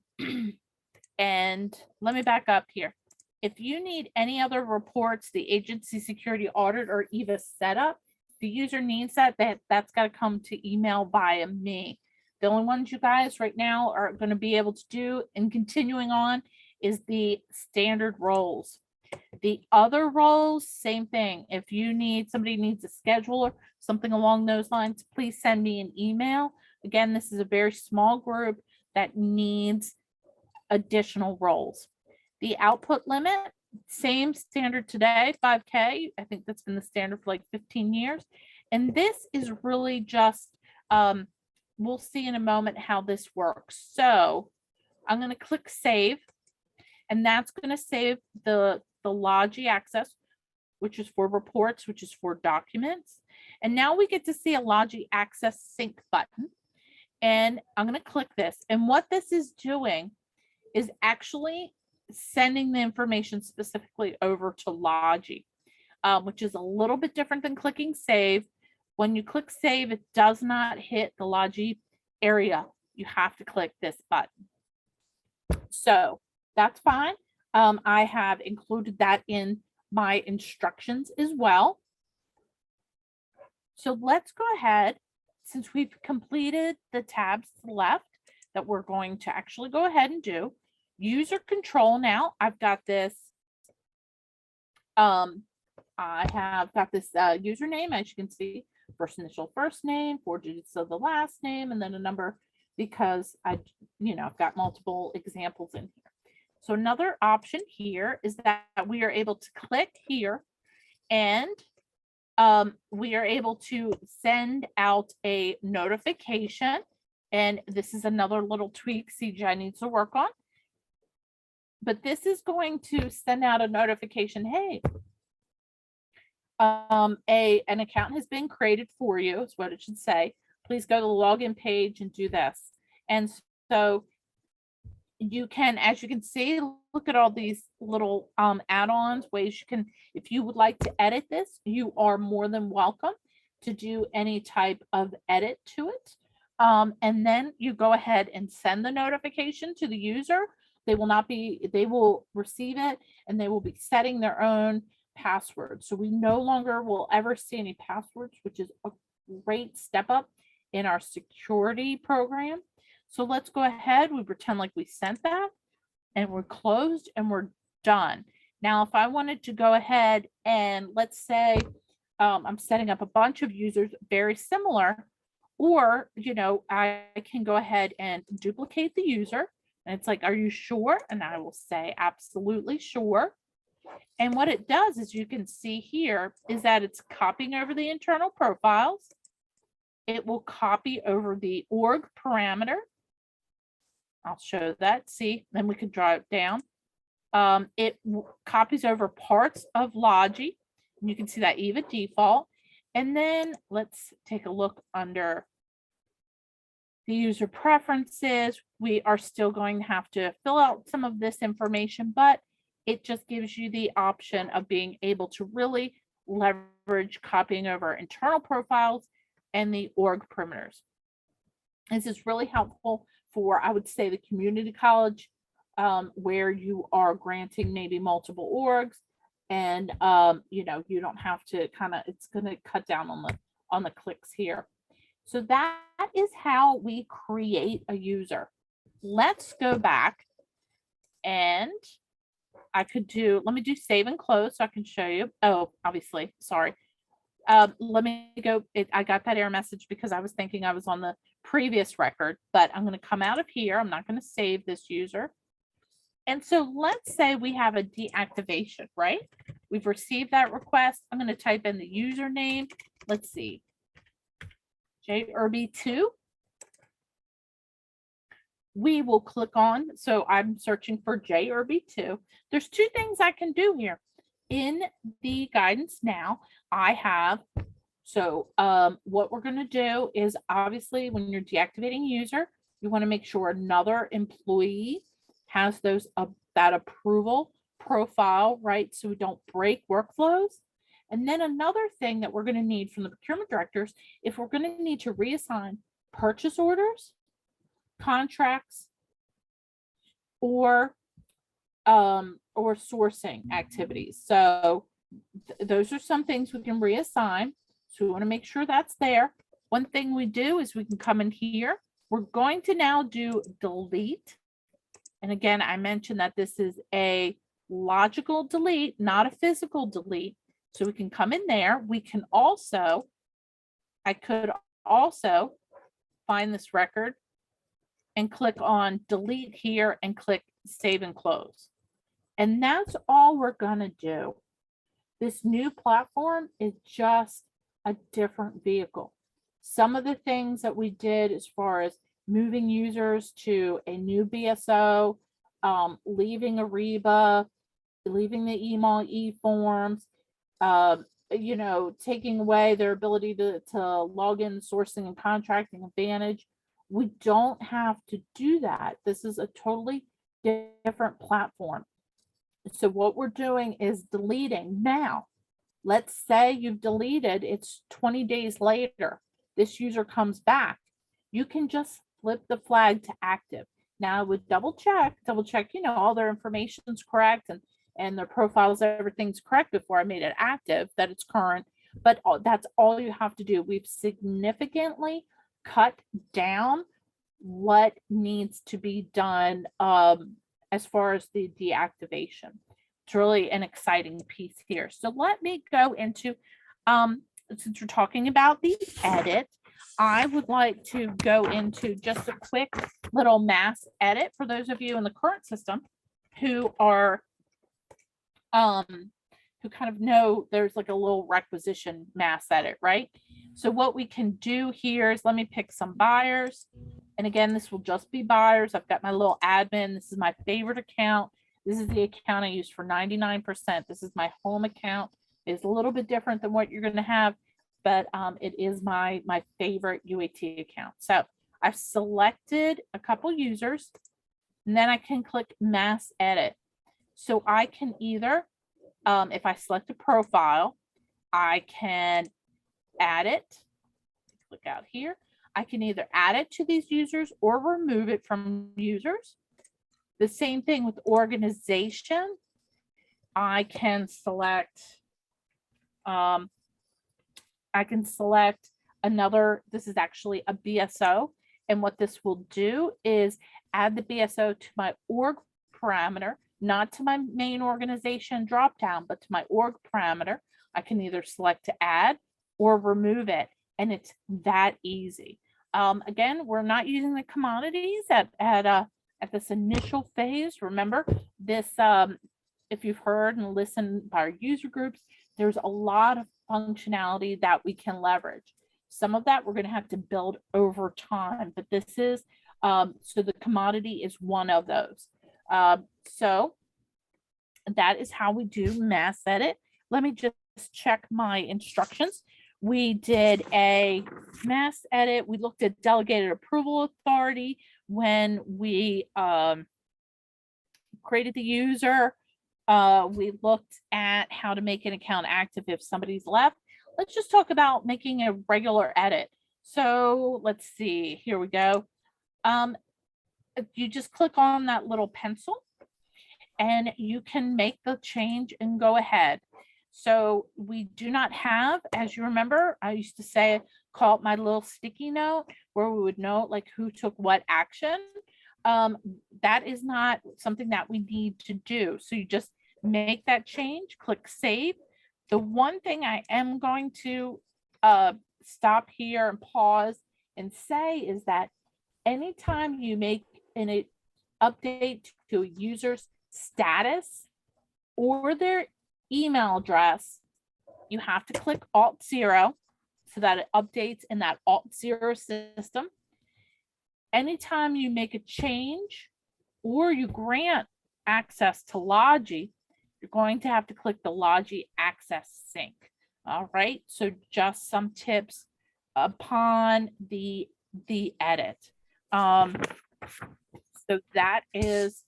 and let me back up here. If you need any other reports, the agency security audit or eVA setup, the user needs that's got to come to email via me. The only ones you guys right now are going to be able to do and continuing on is the standard roles. The other roles, same thing. If somebody needs a scheduler, something along those lines, please send me an email. Again, this is a very small group that needs additional roles. The output limit, Same standard today, 5K. I think that's been the standard for like 15 years. And this is really just, we'll see in a moment how this works. So I'm going to click save, and that's going to save the Lodgy access, which is for reports, which is for documents. And now we get to see a Lodgy access sync button. And I'm going to click this. And what this is doing is actually sending the information specifically over to Lodgy, which is a little bit different than clicking save. When you click save, it does not hit the Lodgy area. You have to click this button. So that's fine. I have included that in my instructions as well. So let's go ahead, since we've completed the tabs to the left that we're going to actually go ahead and do. User control now. I've got this, I have got this username, as you can see, first initial first name, 4 digits of the last name, and then a number, because I've got multiple examples in here. So another option here is that we are able to click here, and we are able to send out a notification. And this is another little tweak CGI needs to work on. But this is going to send out a notification, hey, an account has been created for you, is what it should say. Please go to the login page and do this. And so you can, as you can see, look at all these little add-ons, ways you can, if you would like to edit this, you are more than welcome to do any type of edit to it. And then you go ahead and send the notification to the user. They will receive it, and they will be setting their own password. So we no longer will ever see any passwords, which is a great step up in our security program. So let's go ahead. We pretend like we sent that, and we're closed, and we're done. Now, if I wanted to go ahead and let's say I'm setting up a bunch of users very similar, or, I can go ahead and duplicate the user. And it's like, are you sure? And I will say, absolutely sure. And what it does, is you can see here, is that it's copying over the internal profiles. It will copy over the org parameter. I'll show that. See, then we can draw it down. It copies over parts of Lodgy. And you can see that eVA default. And then let's take a look under the user preferences. We are still going to have to fill out some of this information, but it just gives you the option of being able to really leverage copying over internal profiles and the org perimeters. This is really helpful for, I would say, the community college, where you are granting maybe multiple orgs, and you don't have to it's going to cut down on the clicks here. So that is how we create a user. Let's go back, and let me do save and close so I can show you. Oh, obviously, sorry. Let me go. I got that error message because I was thinking I was on the previous record, but I'm going to come out of here. I'm not going to save this user. And so let's say we have a deactivation, right? We've received that request. I'm going to type in the username. Let's see. JRB2. We will click on, so I'm searching for JRB2. There's two things I can do here. In the guidance now, I have, what we're going to do is, obviously, when you're deactivating a user, you want to make sure another employee has that approval profile, right? So we don't break workflows. And then another thing that we're going to need from the procurement directors, if we're going to need to reassign purchase orders, contracts, or sourcing activities. So those are some things we can reassign. So we want to make sure that's there. One thing we do is we can come in here. We're going to now do delete. And again, I mentioned that this is a logical delete, not a physical delete. So we can come in there. I could also find this record and click on delete here and click save and close. And that's all we're going to do. This new platform is just a different vehicle. Some of the things that we did as far as moving users to a new BSO, leaving Ariba, leaving the email e-forms, taking away their ability to log in sourcing and contracting advantage. We don't have to do that. This is a totally different platform. So what we're doing is deleting. Now, let's say you've deleted, it's 20 days later, this user comes back. You can just flip the flag to active. Now I would double check, all their information's correct and their profiles, everything's correct before I made it active, that it's current. But that's all you have to do. We've significantly cut down what needs to be done as far as the deactivation. It's really an exciting piece here. So let me go into, since we're talking about the edit, I would like to go into just a quick little mass edit for those of you in the current system who are, who kind of know there's like a little requisition mass edit, right? So what we can do here is, let me pick some buyers. And again, this will just be buyers. I've got my little admin. This is my favorite account. This is the account I use for 99%. This is my home account. It's a little bit different than what you're going to have, but it is my favorite UAT account. So I've selected a couple users, and then I can click mass edit. So I can either, if I select a profile, I can add it. Click out here. I can either add it to these users or remove it from users. The same thing with organization. I can select another, this is actually a BSO. And what this will do is add the BSO to my org parameter, not to my main organization dropdown, but to my org parameter. I can either select to add or remove it. And it's that easy. Again, we're not using the commodities at this initial phase. Remember this, if you've heard and listened by our user groups, there's a lot of functionality that we can leverage. Some of that we're going to have to build over time, but this is, so the commodity is one of those. So that is how we do mass edit. Let me just check my instructions. We did a mass edit. We looked at delegated approval authority when we created the user. We looked at how to make an account active if somebody's left. Let's just talk about making a regular edit. So let's see, here we go. You just click on that little pencil and you can make the change and go ahead. So we do not have, as you remember, I used to say, call it my little sticky note where we would know like who took what action. That is not something that we need to do. So you just make that change, click save. The one thing I am going to stop here and pause and say is that anytime you make an update to a user's status or their email address, you have to click Alt-0 so that it updates in that Alt-0 system. Anytime you make a change or you grant access to Lodgy, you're going to have to click the Lodgy Access Sync. All right, so just some tips upon the edit. So that is,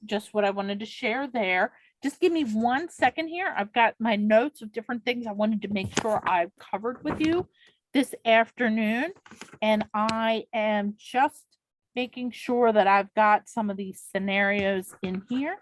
just what I wanted to share there. Just give me 1 second here. I've got my notes of different things I wanted to make sure I've covered with you this afternoon. And I am just making sure that I've got some of these scenarios in here.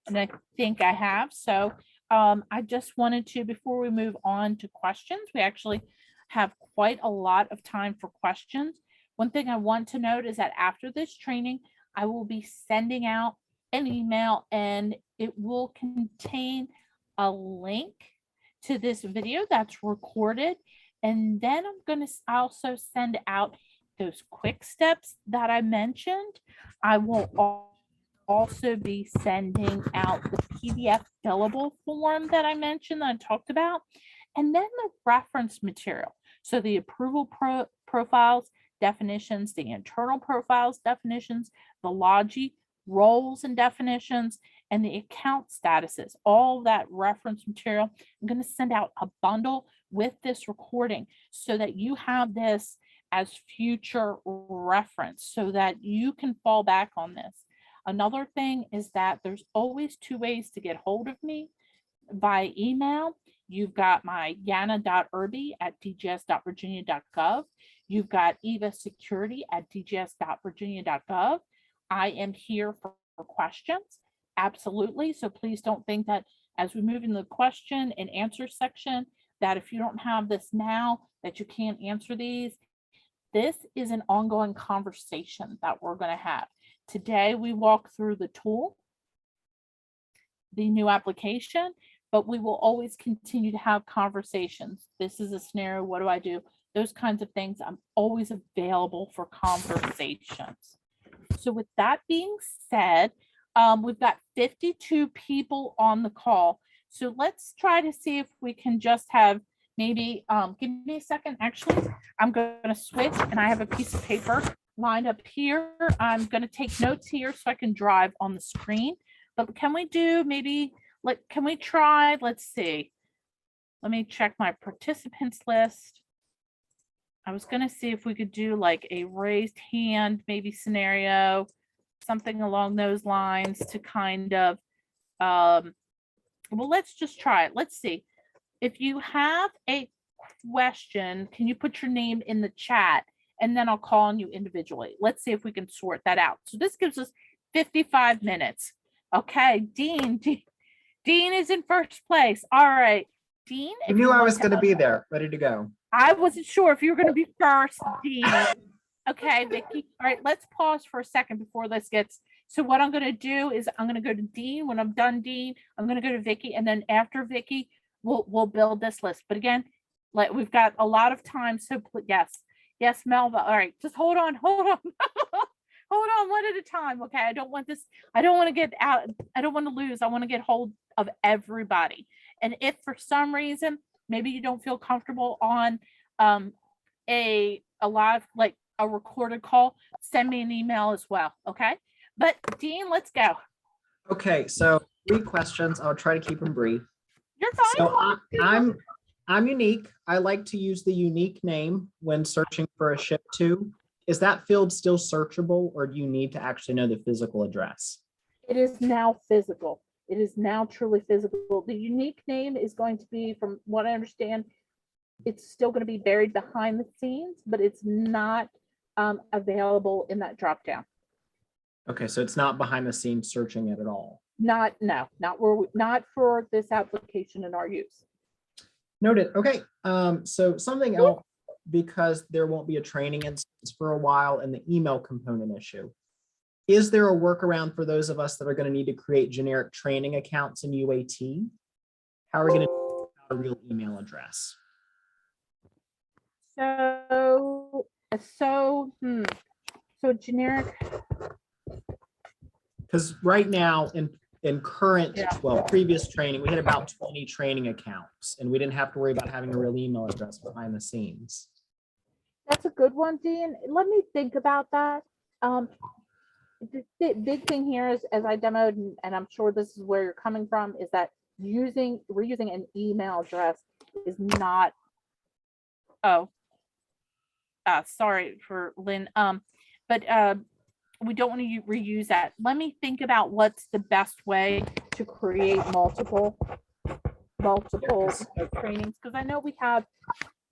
And I think I have. So I just wanted to, before we move on to questions, we actually have quite a lot of time for questions. One thing I want to note is that after this training, I will be sending out an email and it will contain a link to this video that's recorded. And then I'm going to also send out those quick steps that I mentioned. I will also be sending out the PDF fillable form that I mentioned, that I talked about, and then the reference material. So the approval profiles, definitions, the internal profiles, definitions, the Lodgy roles and definitions, and the account statuses, all that reference material. I'm going to send out a bundle with this recording so that you have this as future reference so that you can fall back on this. Another thing is that there's always two ways to get hold of me by email. You've got my yana.irby@dgs.virginia.gov. You've got eVA security at dgs.virginia.gov. I am here for questions. Absolutely. So please don't think that as we move into the question and answer section, that if you don't have this now, that you can't answer these. This is an ongoing conversation that we're going to have. Today, we walk through the tool, the new application, but we will always continue to have conversations. This is a scenario. What do I do? Those kinds of things. I'm always available for conversations. So with that being said, we've got 52 people on the call. So let's try to see if we can just have maybe, give me a second. Actually, I'm going to switch and I have a piece of paper lined up here. I'm going to take notes here so I can drive on the screen. But can we do maybe, can we try, let's see. Let me check my participants list. I was going to see if we could do like a raised hand, maybe scenario, something along those lines to kind of, well, let's just try it. Let's see. If you have a question, can you put your name in the chat and then I'll call on you individually. Let's see if we can sort that out. So this gives us 55 minutes. Okay, Dean is in first place. All right, Dean. I knew I was going to be there, ready to go. I wasn't sure if you were going to be first, Dean. Okay, Vicky. All right, let's pause for a second before this gets. So what I'm going to do is I'm going to go to Dean. When I'm done, Dean, I'm going to go to Vicky, and then after Vicky, we'll build this list. But again, we've got a lot of time. So yes, Melva. All right, just hold on. Hold on, one at a time. Okay, I don't want to get out. I don't want to lose. I want to get hold of everybody. And if for some reason maybe you don't feel comfortable on a live, like a recorded call, send me an email as well. Okay, but Dean, let's go. Okay, so 3 questions. I'll try to keep them brief. You're fine. So I'm unique. I like to use the unique name when searching for a ship to. Is that field still searchable, or do you need to actually know the physical address? It is now physical. It is now truly physical. The unique name is going to be, from what I understand, it's still going to be buried behind the scenes, but it's not available in that dropdown. Okay, so it's not behind the scenes searching it at all. Not for this application in our use. Noted. Okay, so something else, because there won't be a training instance for a while and the email component issue. Is there a workaround for those of us that are going to need to create generic training accounts in UAT? How are we going to do a real email address? So generic. Because right now in current, previous training, we had about 20 training accounts and we didn't have to worry about having a real email address behind the scenes. That's a good one, Dean. Let me think about that. The big thing here is, as I demoed, and I'm sure this is where you're coming from, is that reusing an email address is not. Sorry for Lynn. But we don't want to reuse that. Let me think about what's the best way to create multiple trainings, because I know we have.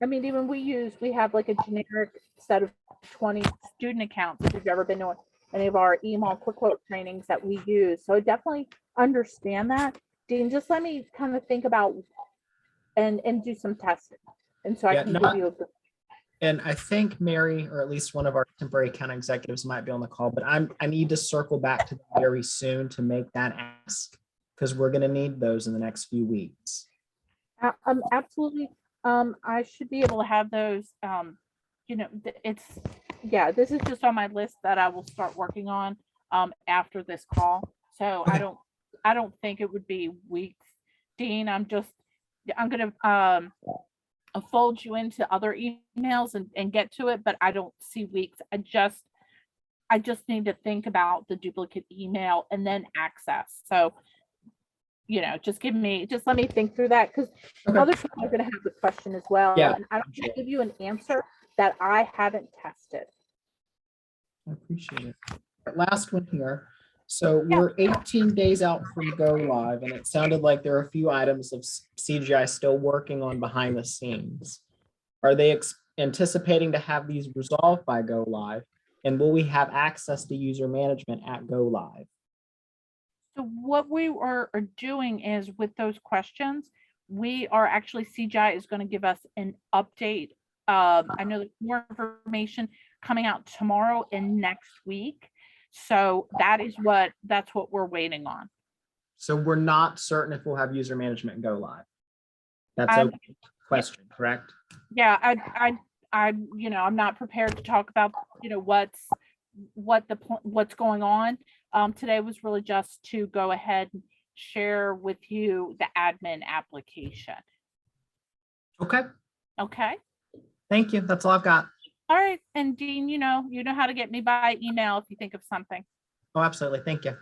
I mean, even we have like a generic set of 20 student accounts if you've ever been to any of our email quick quote trainings that we use. So I definitely understand that. Dean, just let me kind of think about and do some testing. And so I can give you a good. And I think Mary, or at least one of our temporary account executives, might be on the call, but I need to circle back to them very soon to make that ask, because we're going to need those in the next few weeks. Absolutely. I should be able to have those. This is just on my list that I will start working on. after this call. So Okay. I don't think it would be weeks. Dean, I'm gonna fold you into other emails and get to it, but I don't see weeks. I just need to think about the duplicate email and then access. So, just let me think through that, because Okay. other people are gonna have the question as well. Yeah, And I don't I'm want sure. to give you an answer that I haven't tested. I appreciate it. Last one here. So Yeah. we're 18 days out from go live, and it sounded like there are a few items of CGI still working on behind the scenes. Are they anticipating to have these resolved by go live? And will we have access to user management at go live? So what we are doing is, with those questions, we are actually, CGI is going to give us an update. I know there's more information coming out tomorrow and next week. So that's what we're waiting on. So we're not certain if we'll have user management go live. That's I'm- a question, correct? Yeah, I'm not prepared to talk about, what's going on. Today was really just to go ahead and share with you the admin application. Okay, Okay. thank you. That's all I've got. All right. And Dean, you know how to get me by email if you think of something. Oh, absolutely. Thank you.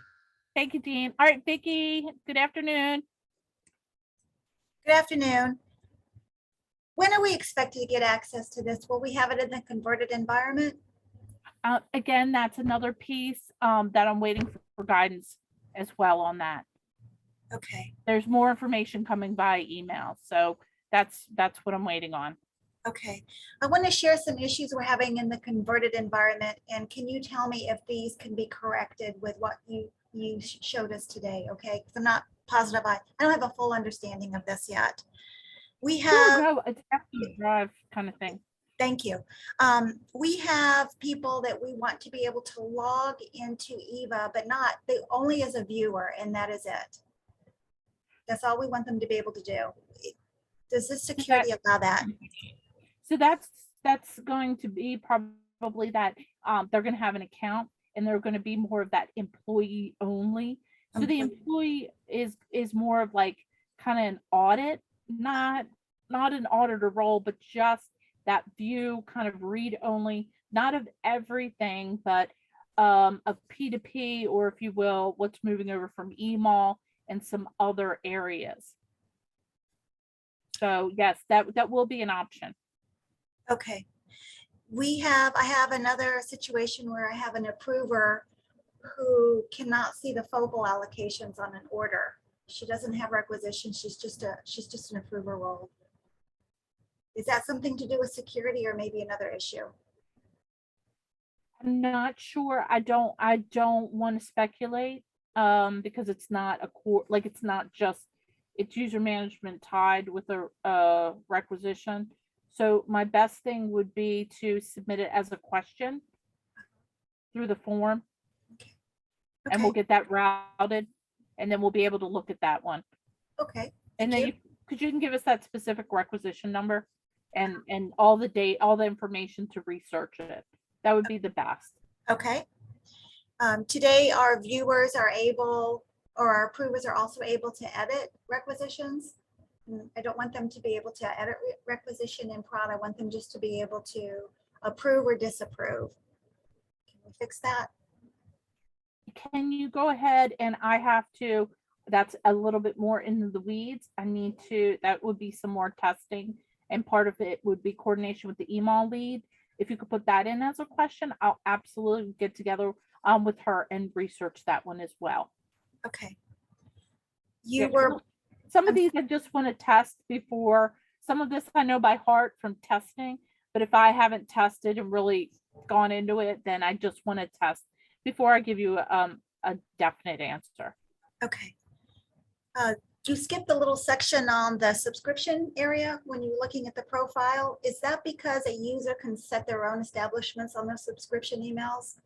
Thank you, Dean. All right, Vicki, good afternoon. Good afternoon. When are we expected to get access to this? Will we have it in the converted environment? Again, that's another piece that I'm waiting for guidance as well on that. Okay, There's more information coming by email. So that's what I'm waiting on. okay. I want to share some issues we're having in the converted environment. And can you tell me if these can be corrected with what you showed us today? Okay, because I'm not positive. I don't have a full understanding of this yet. We have, No, it's after the drive kind of thing. thank you. We have people that we want to be able to log into eVA, but only as a viewer, and that is it. That's all we want them to be able to do. Does this security allow that? So that's going to be probably that they're going to have an account, and they're going to be more of that employee only. So the employee is more of like kind of an audit, not an auditor role, but just that view, kind of read only, not of everything, but of P2P, or if you will, what's moving over from email and some other areas. So yes, that will be an option. Okay. I have another situation where I have an approver who cannot see the focal allocations on an order. She doesn't have requisition. She's just an approver role. Is that something to do with security or maybe another issue? I'm not sure. I don't want to speculate because it's not a core, like it's not just, it's user management tied with a requisition. So my best thing would be to submit it as a question through the form, and we'll get that routed, and then we'll be able to look at that one. Okay. And then you can give us that specific requisition number and all the information to research it. That would be the best. Okay. Today, our viewers are able, or our approvers are also able to edit requisitions. I don't want them to be able to edit requisition in prod. I want them just to be able to approve or disapprove. Can we fix that? Can you go ahead, and that's a little bit more into the weeds. That would be some more testing, and part of it would be coordination with the email lead. If you could put that in as a question, I'll absolutely get together with her and research that one as well. Okay. Some of these I just want to test before. Some of this I know by heart from testing, but if I haven't tested and really gone into it, then I just want to test before I give you a definite answer. Okay. Do you skip the little section on the subscription area when you're looking at the profile? Is that because a user can set their own establishments on their subscription emails?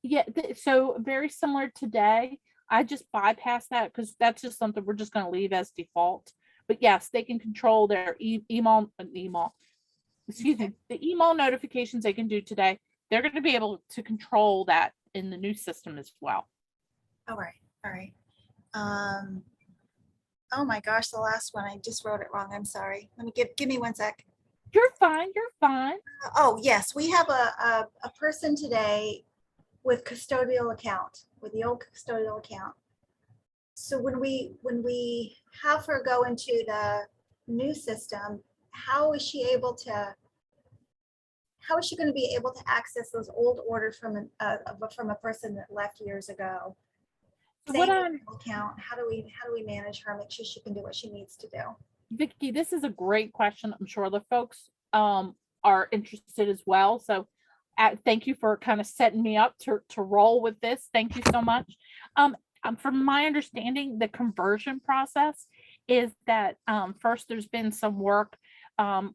Yeah, so very similar today. I just bypass that because that's just something we're just going to leave as default. But yes, they can control their email. Excuse me, the email notifications they can do today. They're going to be able to control that in the new system as well. All right, all right. Oh my gosh, the last one, I just wrote it wrong. I'm sorry. Let me give me 1 sec. You're fine, you're fine. Oh, yes, we have a person today with custodial account, with the old custodial account. So when we have her go into the new system, how is she going to be able to access those old orders from a person that left years ago? So what Same account, how do we manage her, make sure she can do what she needs to do? Vicky, this is a great question. I'm sure the folks are interested as well. So thank you for kind of setting me up to roll with this. Thank you so much. From my understanding, the conversion process is that first there's been some work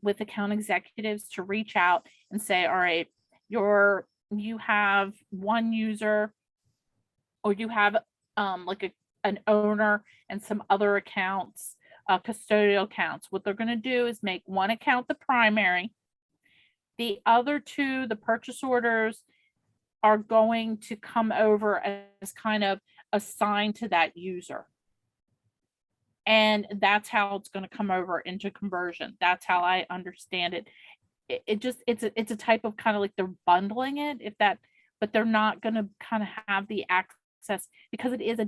with account executives to reach out and say, all right, you have one user, or you have like an owner and some other accounts, custodial accounts. What they're going to do is make one account the primary. The other two, the purchase orders, are going to come over as kind of assigned to that user. And that's how it's going to come over into conversion. That's how I understand it. It's a type of kind of like they're bundling it, but they're not going to kind of have the access because it's a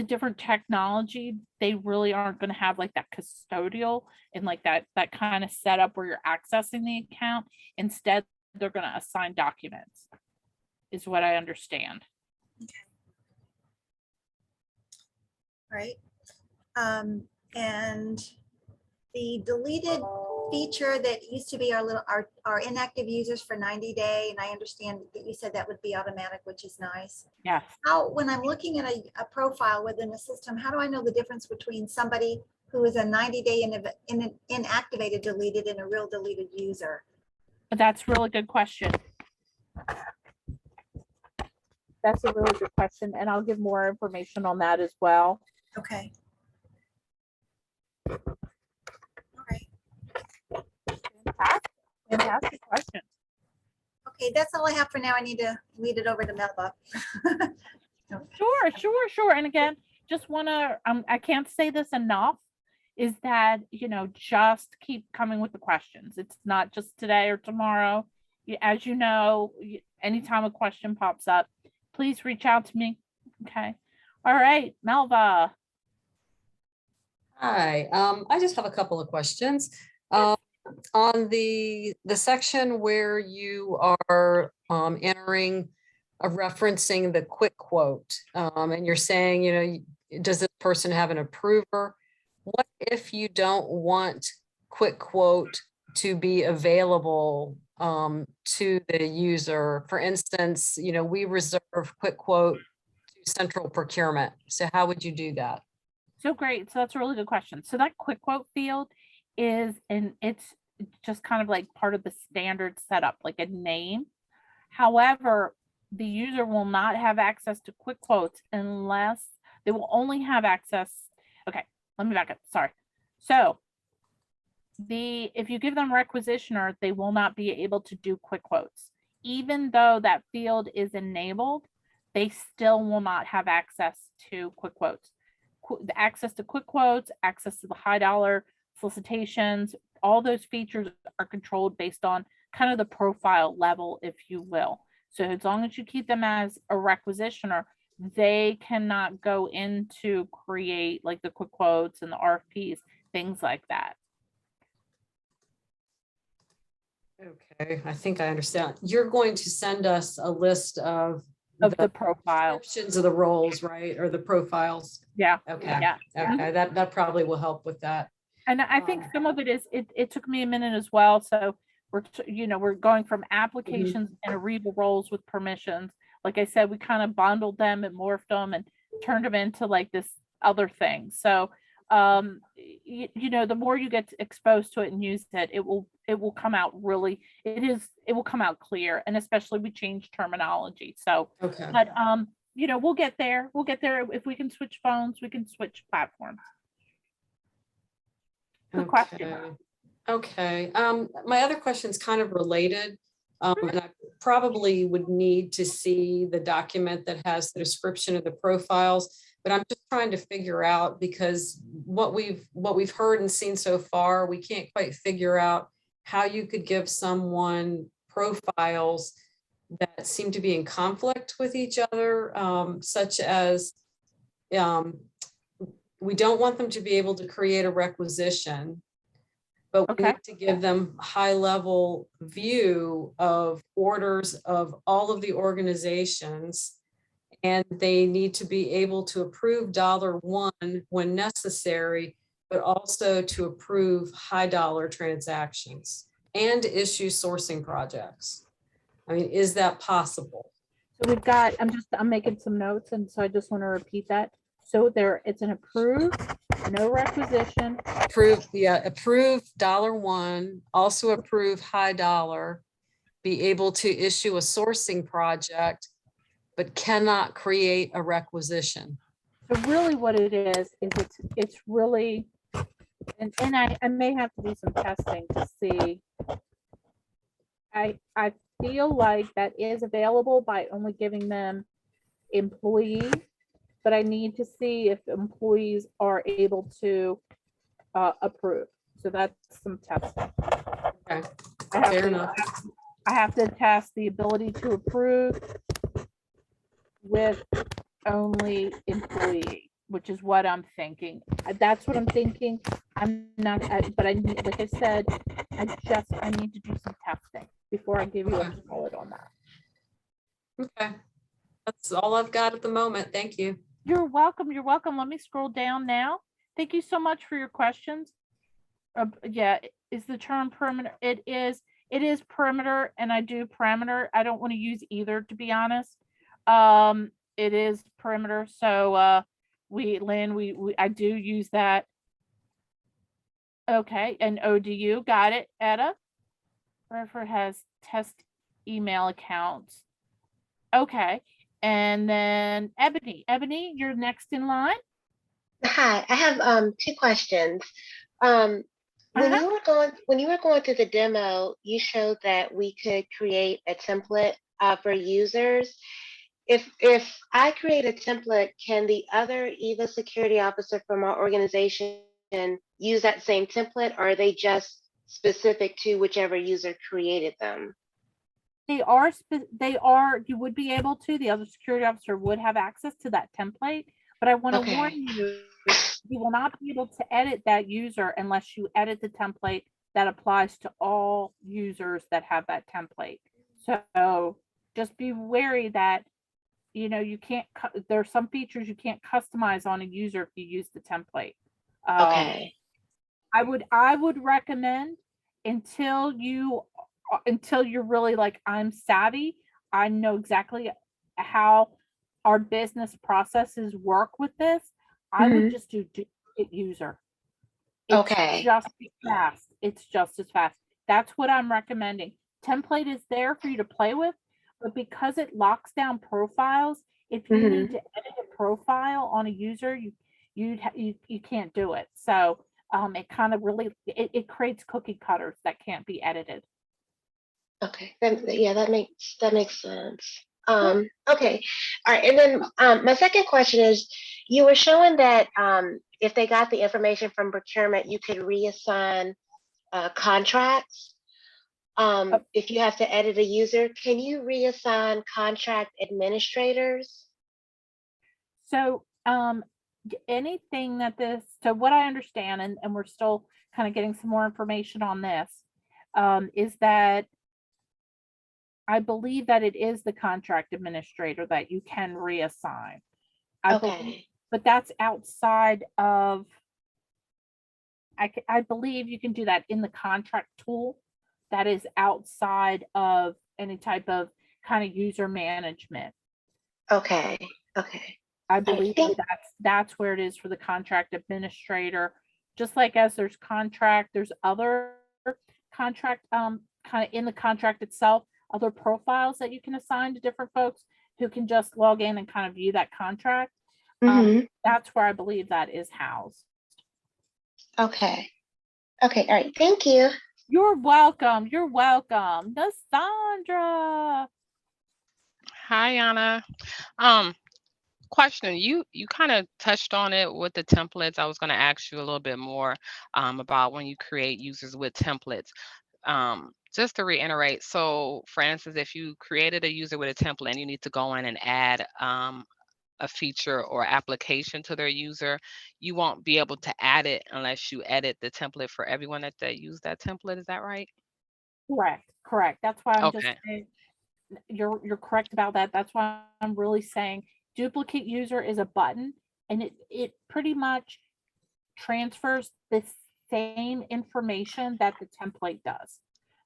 different technology. They really aren't going to have like that custodial and like that kind of setup where you're accessing the account. Instead, they're going to assign documents, is what I understand. Right. And the deleted feature that used to be our inactive users for 90-day, and I understand that you said that would be automatic, which is nice. Yes. When I'm looking at a profile within the system, how do I know the difference between somebody who is a 90-day inactivated deleted and a real deleted user? But that's a really good question. That's a really good question, and I'll give more information on that as well. Okay. All right. Fantastic question. Okay, that's all I have for now. I need to lead it over to Melba. Sure. And again, just want to, I can't say this enough, is that, just keep coming with the questions. It's not just today or tomorrow. As you know, anytime a question pops up, please reach out to me. Okay. All right, Melba. Hi, I just have a couple of questions. On the section where you are entering, referencing the quick quote, and you're saying, does this person have an approver? What if you don't want quick quote to be available to the user? For instance, we reserve quick quote to central procurement. So how would you do that? So great. So that's a really good question. So that quick quote field it's just kind of like part of the standard setup, like a name. However, the user will not have access to quick quotes unless they will only have access. Okay, let me back up. Sorry. So if you give them Requisitioner, they will not be able to do quick quotes. Even though that field is enabled, they still will not have access to quick quotes. The access to quick quotes, access to the high dollar solicitations, all those features are controlled based on kind of the profile level, if you will. So as long as you keep them as a requisitioner, they cannot go into create like the quick quotes and the RFPs, things like that. Okay, I think I understand. You're going to send us a list of the profile descriptions of the roles, right? Or the profiles. Yeah. Okay. Yeah. Okay. That probably will help with that. And I think some of it is, it took me a minute as well. So we're going from applications and Ariba roles with permissions. Like I said, we kind of bundled them and morphed them and turned them into like this other thing. So, the more you get exposed to it and use it, it will come out really, it will come out clear. And especially we change terminology. So, Okay. but, we'll get there. We'll get there. If we can switch phones, we can switch platforms. Good question. Okay. My other question is kind of related. And I probably would need to see the document that has the description of the profiles, but I'm just trying to figure out, because what we've heard and seen so far, we can't quite figure out how you could give someone profiles that seem to be in conflict with each other, such as we don't want them to be able to create a requisition, but we Okay. need to give them high level view of orders of all of the organizations. And they need to be able to approve $1 when necessary, but also to approve high dollar transactions and issue sourcing projects. I mean, is that possible? So we've got, I'm making some notes, and so I just want to repeat that. So it's an approved, no requisition. Approve, yeah, approve $1, also approve high dollar, be able to issue a sourcing project, but cannot create a requisition. So really what it is it's really, and I may have to do some testing to see. I feel like that is available by only giving them employees, but I need to see if employees are able to approve. So that's some testing. Okay, I have fair to- enough. I have to test the ability to approve with only employee, which is what I'm thinking. That's what I'm thinking. I'm not, but I need, like I said, I need to do some testing before I give you a solid on that. Okay, that's all I've got at the moment. Thank you. You're welcome. You're welcome. Let me scroll down now. Thank you so much for your questions. Yeah, is the term perimeter? It is perimeter, and I do parameter. I don't want to use either, to be honest. It is perimeter. So Lynn, I do use that. Okay, and ODU, got it. Etta, Bradford has test email accounts. Okay, and then Ebony, you're next in line. Hi, I have two questions. When Uh-huh. you were going through the demo, you showed that we could create a template for users. If I create a template, can the other EVA security officer from our organization use that same template, or are they just specific to whichever user created them? They are, you would be able to, the other security officer would have access to that template, but I want to warn you, you will not be able to edit that user unless you edit the template that applies to all users that have that template. So just be wary that, you can't, there are some features you can't customize on a user if you use the template. Okay. I would recommend until you're really like, I'm savvy, I know exactly how our business processes work with this. I would just do it user. Okay. It's just as fast. That's what I'm recommending. Template is there for you to play with, but because it locks down profiles, if you need to edit a profile on a user, you can't do it. So it kind of really, it creates cookie cutters that can't be edited. Okay, yeah, that makes sense. Okay, all right, and then my second question is, you were showing that if they got the information from procurement, you could reassign contracts. If you have to edit a user, can you reassign contract administrators? So anything so what I understand, and we're still kind of getting some more information on this, is that I believe that it is the contract administrator that you can reassign. Okay. But that's outside of, I believe you can do that in the contract tool. That is outside of any type of kind of user management. Okay. Okay. I believe that's where it is for the contract administrator. Just like as there's other contract, kind of in the contract itself, other profiles that you can assign to different folks who can just log in and kind of view that contract. That's where I believe that is housed. Okay. Okay. All right. Thank you. You're welcome. You're welcome. Cassandra. Hi, Anna. Um, Question, you kind of touched on it with the templates. I was going to ask you a little bit more about when you create users with templates. Just to reiterate, so for instance, if you created a user with a template and you need to go in and add a feature or application to their user, you won't be able to add it unless you edit the template for everyone that use that template. Is that right? Correct. Correct. That's why I'm just Okay. saying you're correct about that. That's why I'm really saying duplicate user is a button and it pretty much transfers the same information that the template does.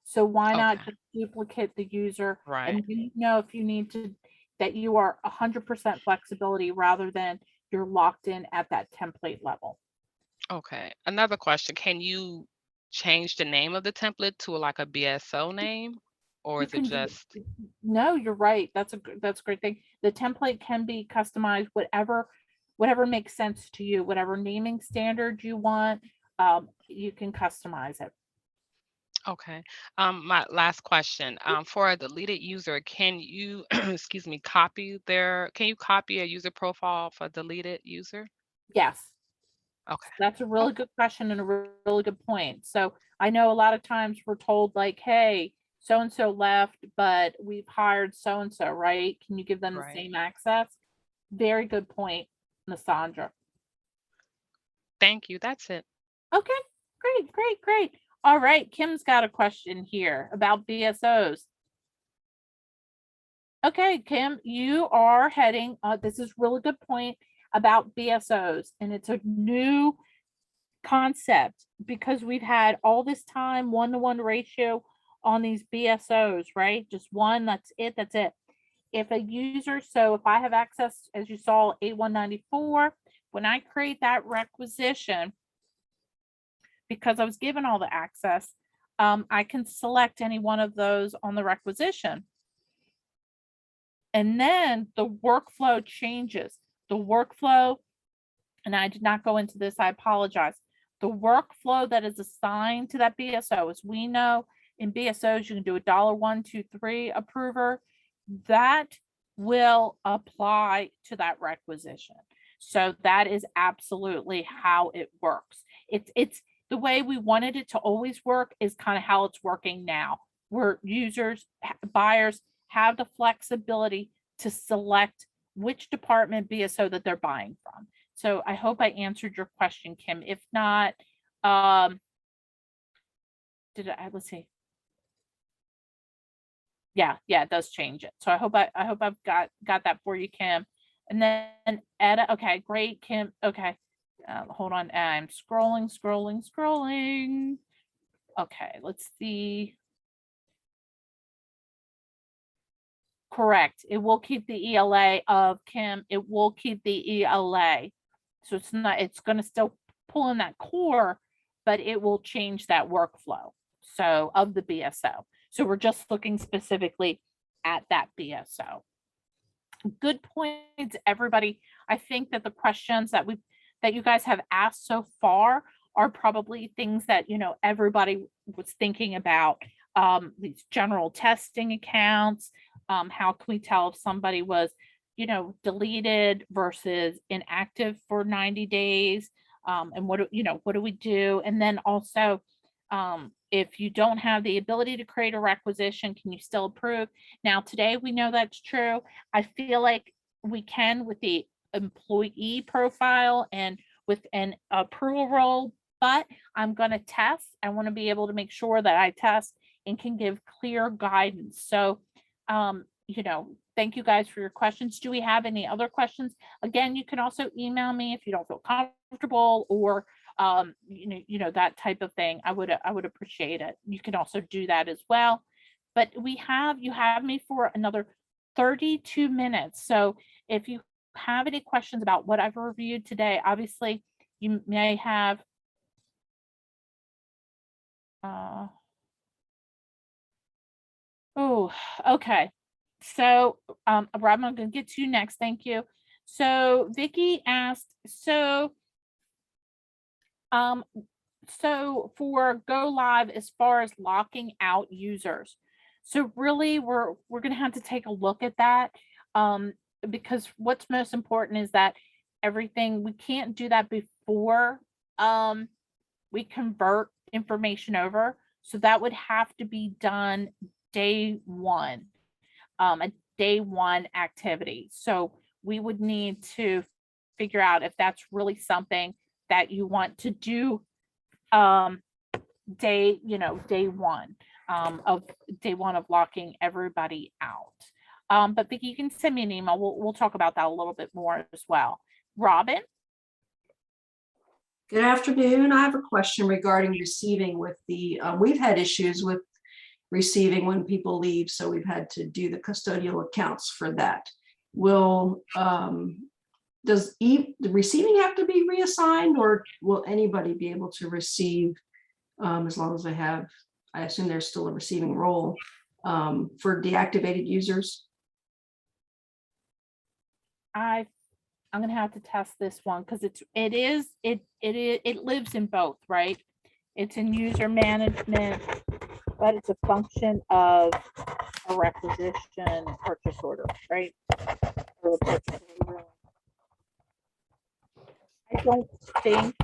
So why not Okay. just duplicate the user Right. and you know if you need to that you are 100% flexibility rather than you're locked in at that template level. Okay. Another question, can you change the name of the template to like a BSO name? Or You is it can do just, no, you're right. That's a great thing. The template can be customized whatever makes sense to you, whatever naming standard you want, you can customize it. okay. My last question, for a deleted user, can you, excuse me, can you copy a user profile for a deleted user? Yes. Okay. That's a Oh, really good question and a really good point. So I know a lot of times we're told like, hey, so and so left, but we've hired so and so, right? Can you give them the right. same access? Very good point, Nasandra. Thank you. That's it. Okay, great, great, great. All right, Kim's got a question here about BSOs. Okay, Kim, you are heading, this is really good point about BSOs, and it's a new concept because we've had all this time 1-to-1 ratio on these BSOs, right? Just one, that's it, that's it. If a user, so if I have access, as you saw, A194, when I create that requisition, because I was given all the access, I can select any one of those on the requisition. And then the workflow changes. The workflow, and I did not go into this, I apologize. The workflow that is assigned to that BSO, as we know in BSOs, you can do a $1, 2, 3 approver. That will apply to that requisition. So that is absolutely how it works. It's the way we wanted it to always work is kind of how it's working now, where users, buyers have the flexibility to select which department BSO that they're buying from. So I hope I answered your question, Kim. If not, let's see. Yeah, it does change it. So I hope I've got that for you, Kim. And then Etta, okay, great, Kim. Okay. Hold on. I'm scrolling. Okay, let's see. Correct. It will keep the ELA of Kim. It will keep the ELA. So it's going to still pull in that core, but it will change that workflow. So of the BSO. So we're just looking specifically at that BSO. Good points, everybody. I think that the questions that you guys have asked so far are probably things that, everybody was thinking about. These general testing accounts, how can we tell if somebody was, deleted versus inactive for 90 days? And what do we do? And then also, if you don't have the ability to create a requisition, can you still approve? Now, today we know that's true. I feel like we can with the employee profile and with an approval role, but I'm going to test. I want to be able to make sure that I test and can give clear guidance. So, thank you guys for your questions. Do we have any other questions? Again, you can also email me if you don't feel comfortable or that type of thing. I would appreciate it. You can also do that as well. But you have me for another 32 minutes. So if you have any questions about what I've reviewed today, obviously you may have oh, okay. So Rob, I'm gonna get to you next. Thank you. So Vicky asked, So for go live, as far as locking out users, so really we're gonna have to take a look at that. Because what's most important is that everything, we can't do that before we convert information over. So that would have to be done day one, a day one activity. So we would need to figure out if that's really something that you want to do day one of locking everybody out. But Vicki, you can send me an email. We'll talk about that a little bit more as well. Robin? Good afternoon. I have a question regarding receiving with the, we've had issues with receiving when people leave, so we've had to do the custodial accounts for that. Does the receiving have to be reassigned, or will anybody be able to receive as long as they have, I assume there's still a receiving role for deactivated users? I'm gonna have to test this one because it lives in both, right? It's in user management, but it's a function of a requisition purchase order, right? Or a purchase order. I don't think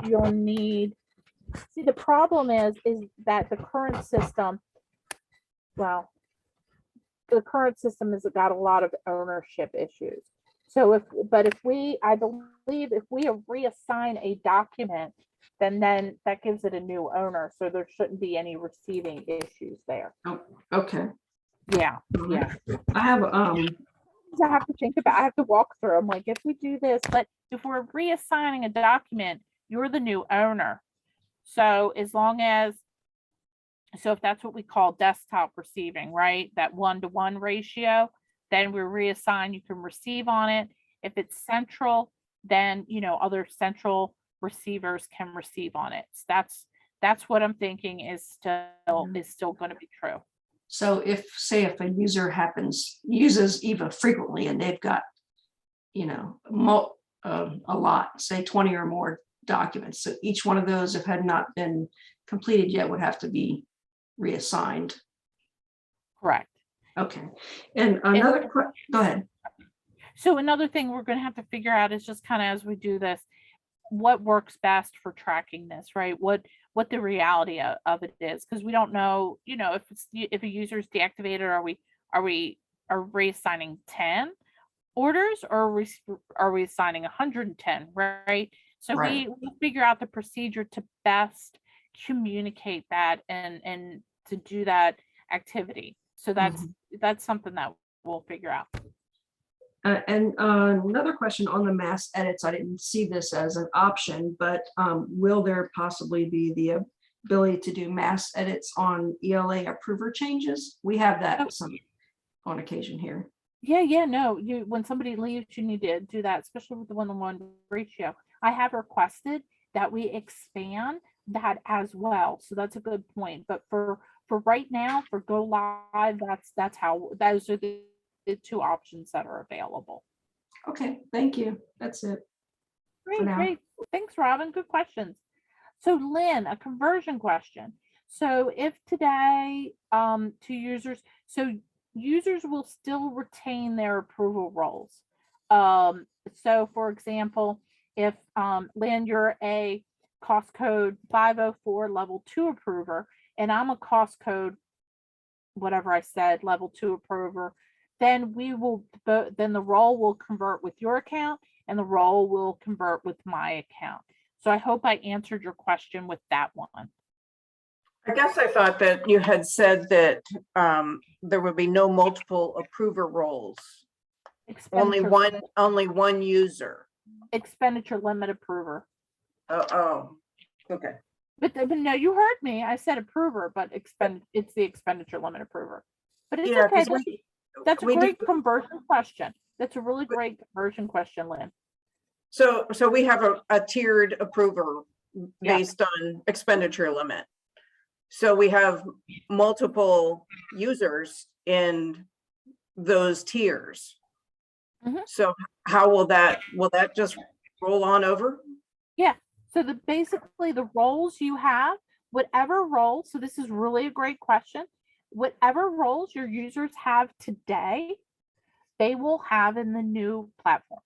you'll need, see, the problem is that the current system, well, the current system has got a lot of ownership issues. So I believe if we reassign a document, then that gives it a new owner. So there shouldn't be any receiving issues there. Oh, okay. Yeah. I have I have to think about, I have to walk through. I'm like, if we do this, but if we're reassigning a document, you're the new owner. So as long as, so if that's what we call desktop receiving, right? That 1-to-1 ratio, then we reassign, you can receive on it. If it's central, then, other central receivers can receive on it. So that's what I'm thinking is still going to be true. so if a user uses eVA frequently and they've got, a lot, say 20 or more documents. So each one of those, if had not been completed yet, would have to be reassigned. Correct. Okay. And go ahead. So another thing we're going to have to figure out is just kind of as we do this, what works best for tracking this, right? What the reality of it is, because we don't know, if a user is deactivated, are we reassigning 10 orders, or are we assigning 110, right? So Right. we figure out the procedure to best communicate that and to do that activity. So that's something that we'll figure out. And another question on the mass edits. I didn't see this as an option, but will there possibly be the ability to do mass edits on ELA approver changes? We have that on occasion here. Yeah, no, when somebody leaves, you need to do that, especially with the 1-to-1 ratio. I have requested that we expand that as well. So that's a good point. But for right now, for go live, that's how, those are the two options that are available. Okay, thank you. That's it. Great. Thanks, Robin. Good questions. So Lynn, a conversion question. So if today to users, so users will still retain their approval roles. So for example, if Lynn, you're a cost code 504 level 2 approver, and I'm a cost code, whatever I said, level 2 approver, then then the role will convert with your account and the role will convert with my account. So I hope I answered your question with that one. I guess I thought that you had said that there would be no multiple approver roles. Only one user. Expenditure limit approver. Oh, okay. But no, you heard me. I said approver, but it's the expenditure limit approver. But it's Yeah, okay. 'cause That's a great conversion question. That's a really great conversion question, Lynn. So we have a tiered approver Yeah. based on expenditure limit. So we have multiple users in those tiers. Mhm. So how will that just roll on over? Yeah. So basically the roles you have, whatever role, so this is really a great question. Whatever roles your users have today, they will have in the new platform.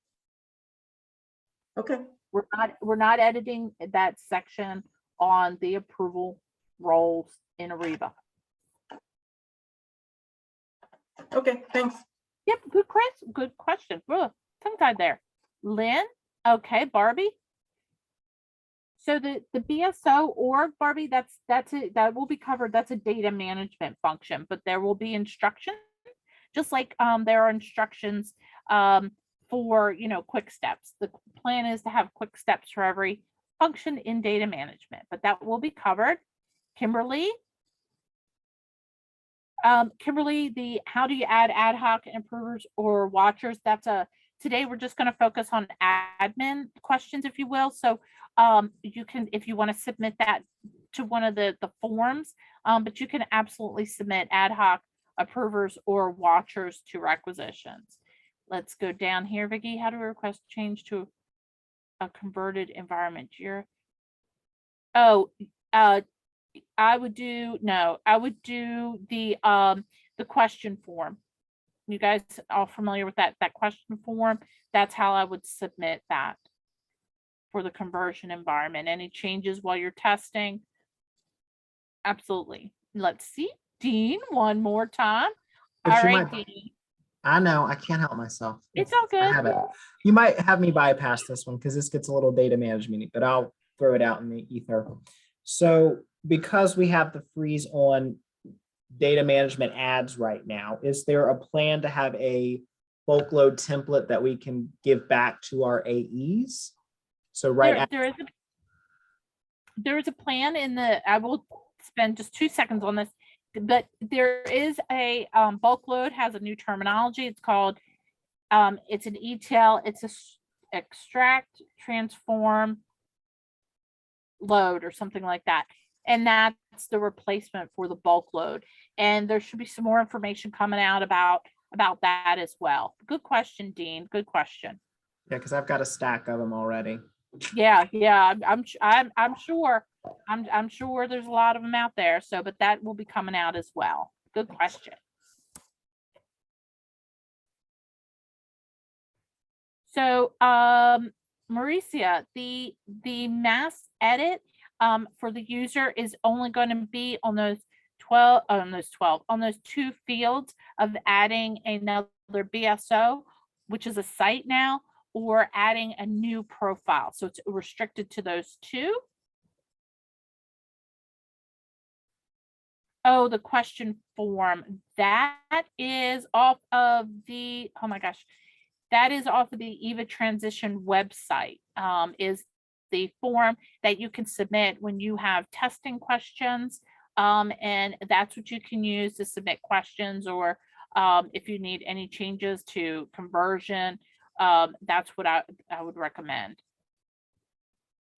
Okay, We're not editing that section on the approval roles in Ariba. okay, thanks. Yep, good question. Ugh, tongue-tied there. Lynn, okay, Barbie. So the BSO org, Barbie, that's it. That will be covered. That's a data management function, but there will be instructions, just like there are instructions for quick steps. The plan is to have quick steps for every function in data management, but that will be covered. Kimberly, the how do you add ad hoc improvers or watchers? Today we're just going to focus on admin questions, if you will. So you can, if you want to submit that to one of the forms, but you can absolutely submit ad hoc approvers or watchers to requisitions. Let's go down here, Vicki. How do we request change to a converted environment? I would do the question form. You guys all familiar with that question form? That's how I would submit that for the conversion environment. Any changes while you're testing? Absolutely. Let's see. Dean, one more time. But All you right, might- Dean. I know, I can't help myself. It's all I good. have it. You might have me bypass this one because this gets a little data management, but I'll throw it out in the ether. So because we have the freeze on data management ads right now, is there a plan to have a bulk load template that we can give back to our AEs? So there is a plan in the, I will spend just 2 seconds on this, but there is a bulk load has a new terminology. It's called, it's an ETL, it's a extract, transform, load or something like that. And that's the replacement for the bulk load. And there should be some more information coming out about that as well. Good question, Dean. Good question. Yeah, because I've got a stack of them already. Yeah, I'm sure there's a lot of them out there. So, but that will be coming out as well. Good question. So, Mauricia, the mass edit for the user is only going to be on those 2 fields of adding another BSO, which is a site now, or adding a new profile. So it's restricted to those 2. Oh, the question form, that is off of the, oh my gosh, that is off of the EVA transition website, is the form that you can submit when you have testing questions. And that's what you can use to submit questions, or if you need any changes to conversion, that's what I would recommend.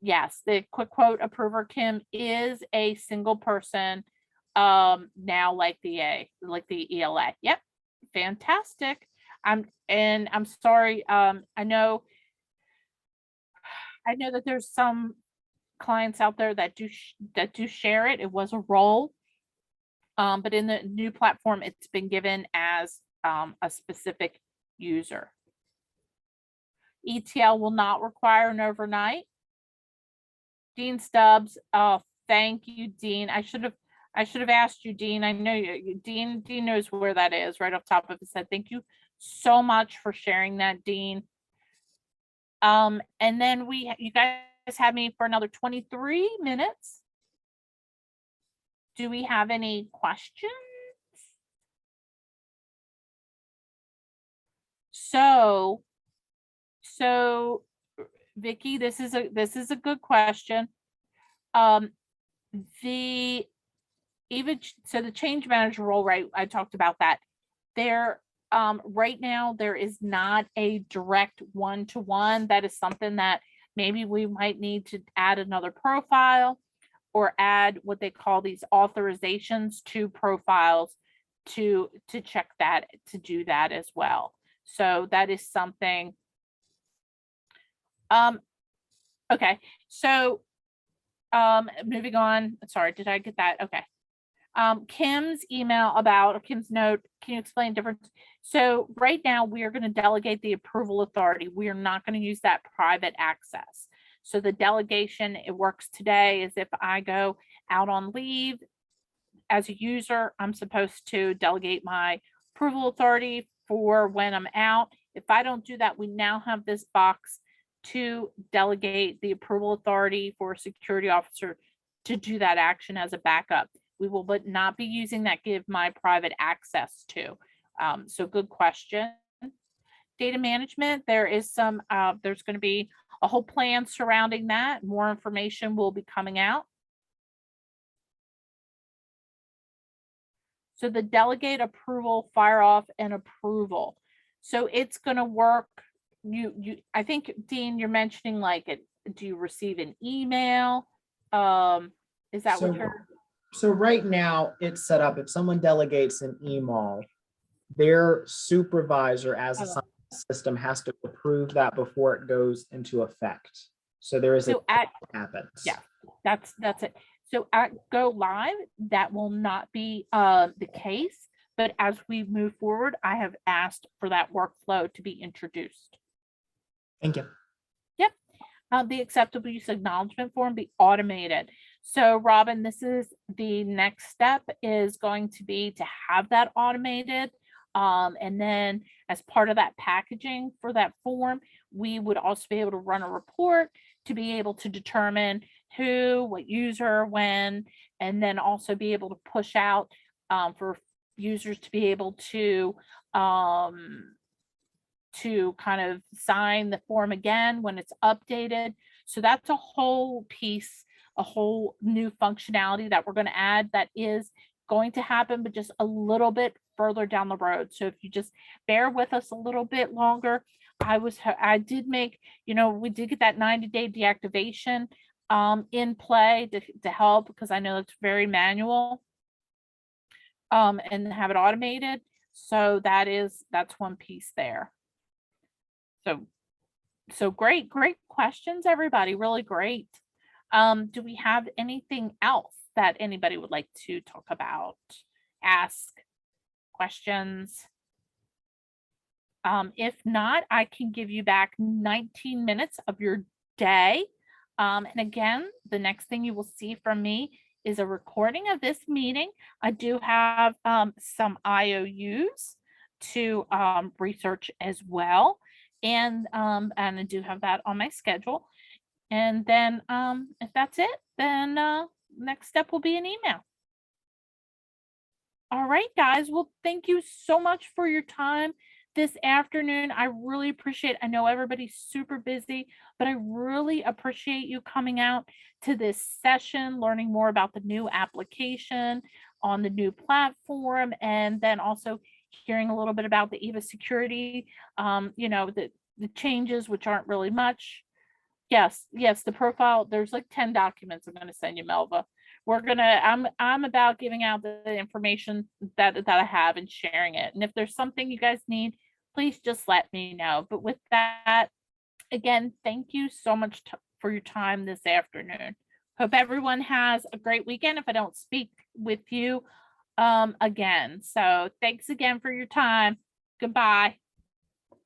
Yes, the quick quote approver, Kim, is a single person now, like the ELA. Yep, fantastic. I'm sorry. I know that there's some clients out there that do share it. It was a role, but in the new platform, it's been given as a specific user. ETL will not require an overnight. Dean Stubbs, oh, thank you, Dean. I should have asked you, Dean. I know Dean knows where that is, right off the top of his head. Thank you so much for sharing that, Dean. And then you guys have me for another 23 minutes. Do we have any questions? So Vicky, this is a good question. The change manager role, right? I talked about that. There, right now, there is not a direct one-to-one. That is something that maybe we might need to add another profile, or add what they call these authorizations to profiles to check that, to do that as well. So that is something. Okay, so moving on, sorry, did I get that? Okay. Kim's email about, or Kim's note, can you explain difference? So right now we are going to delegate the approval authority. We are not going to use that private access. So the delegation, it works today as if I go out on leave as a user, I'm supposed to delegate my approval authority for when I'm out. If I don't do that, we now have this box to delegate the approval authority for a security officer to do that action as a backup. We will but not be using that give my private access to. So good question. Data management, there is some, there's going to be a whole plan surrounding that. More information will be coming out. So the delegate approval, fire off and approval. So it's going to work. I think, Dean, you're mentioning like, do you receive an email? Is that what you're? So right now it's set up, if someone delegates an email, their supervisor as a system has to approve that before it goes into effect. So there is happens. Yeah, that's it. So at go live, that will not be the case, but as we move forward, I have asked for that workflow to be introduced. Thank you. Yep. The acceptable use acknowledgement form be automated. So Robin, this is the next step, is going to be to have that automated. And then as part of that packaging for that form, we would also be able to run a report to be able to determine who, what user, when, and then also be able to push out for users to be able to kind of sign the form again when it's updated. So that's a whole piece, a whole new functionality that we're going to add that is going to happen, but just a little bit further down the road. So if you just bear with us a little bit longer, I did make, we did get that 90-day deactivation in play to help, because I know it's very manual and have it automated. So that's one piece there. So great questions, everybody. Really great. Do we have anything else that anybody would like to talk about, ask questions? If not, I can give you back 19 minutes of your day. And again, the next thing you will see from me is a recording of this meeting. I do have some IOUs to research as well. And I do have that on my schedule. And then if that's it, then next step will be an email. All right, guys. Well, thank you so much for your time this afternoon. I really appreciate it. I know everybody's super busy, but I really appreciate you coming out to this session, learning more about the new application on the new platform, and then also hearing a little bit about the eVA security, the changes, which aren't really much. Yes, the profile, there's like 10 documents I'm going to send you, Melva. I'm about giving out the information that I have and sharing it. And if there's something you guys need, please just let me know. But with that, again, thank you so much for your time this afternoon. Hope everyone has a great weekend if I don't speak with you again. So thanks again for your time. Goodbye.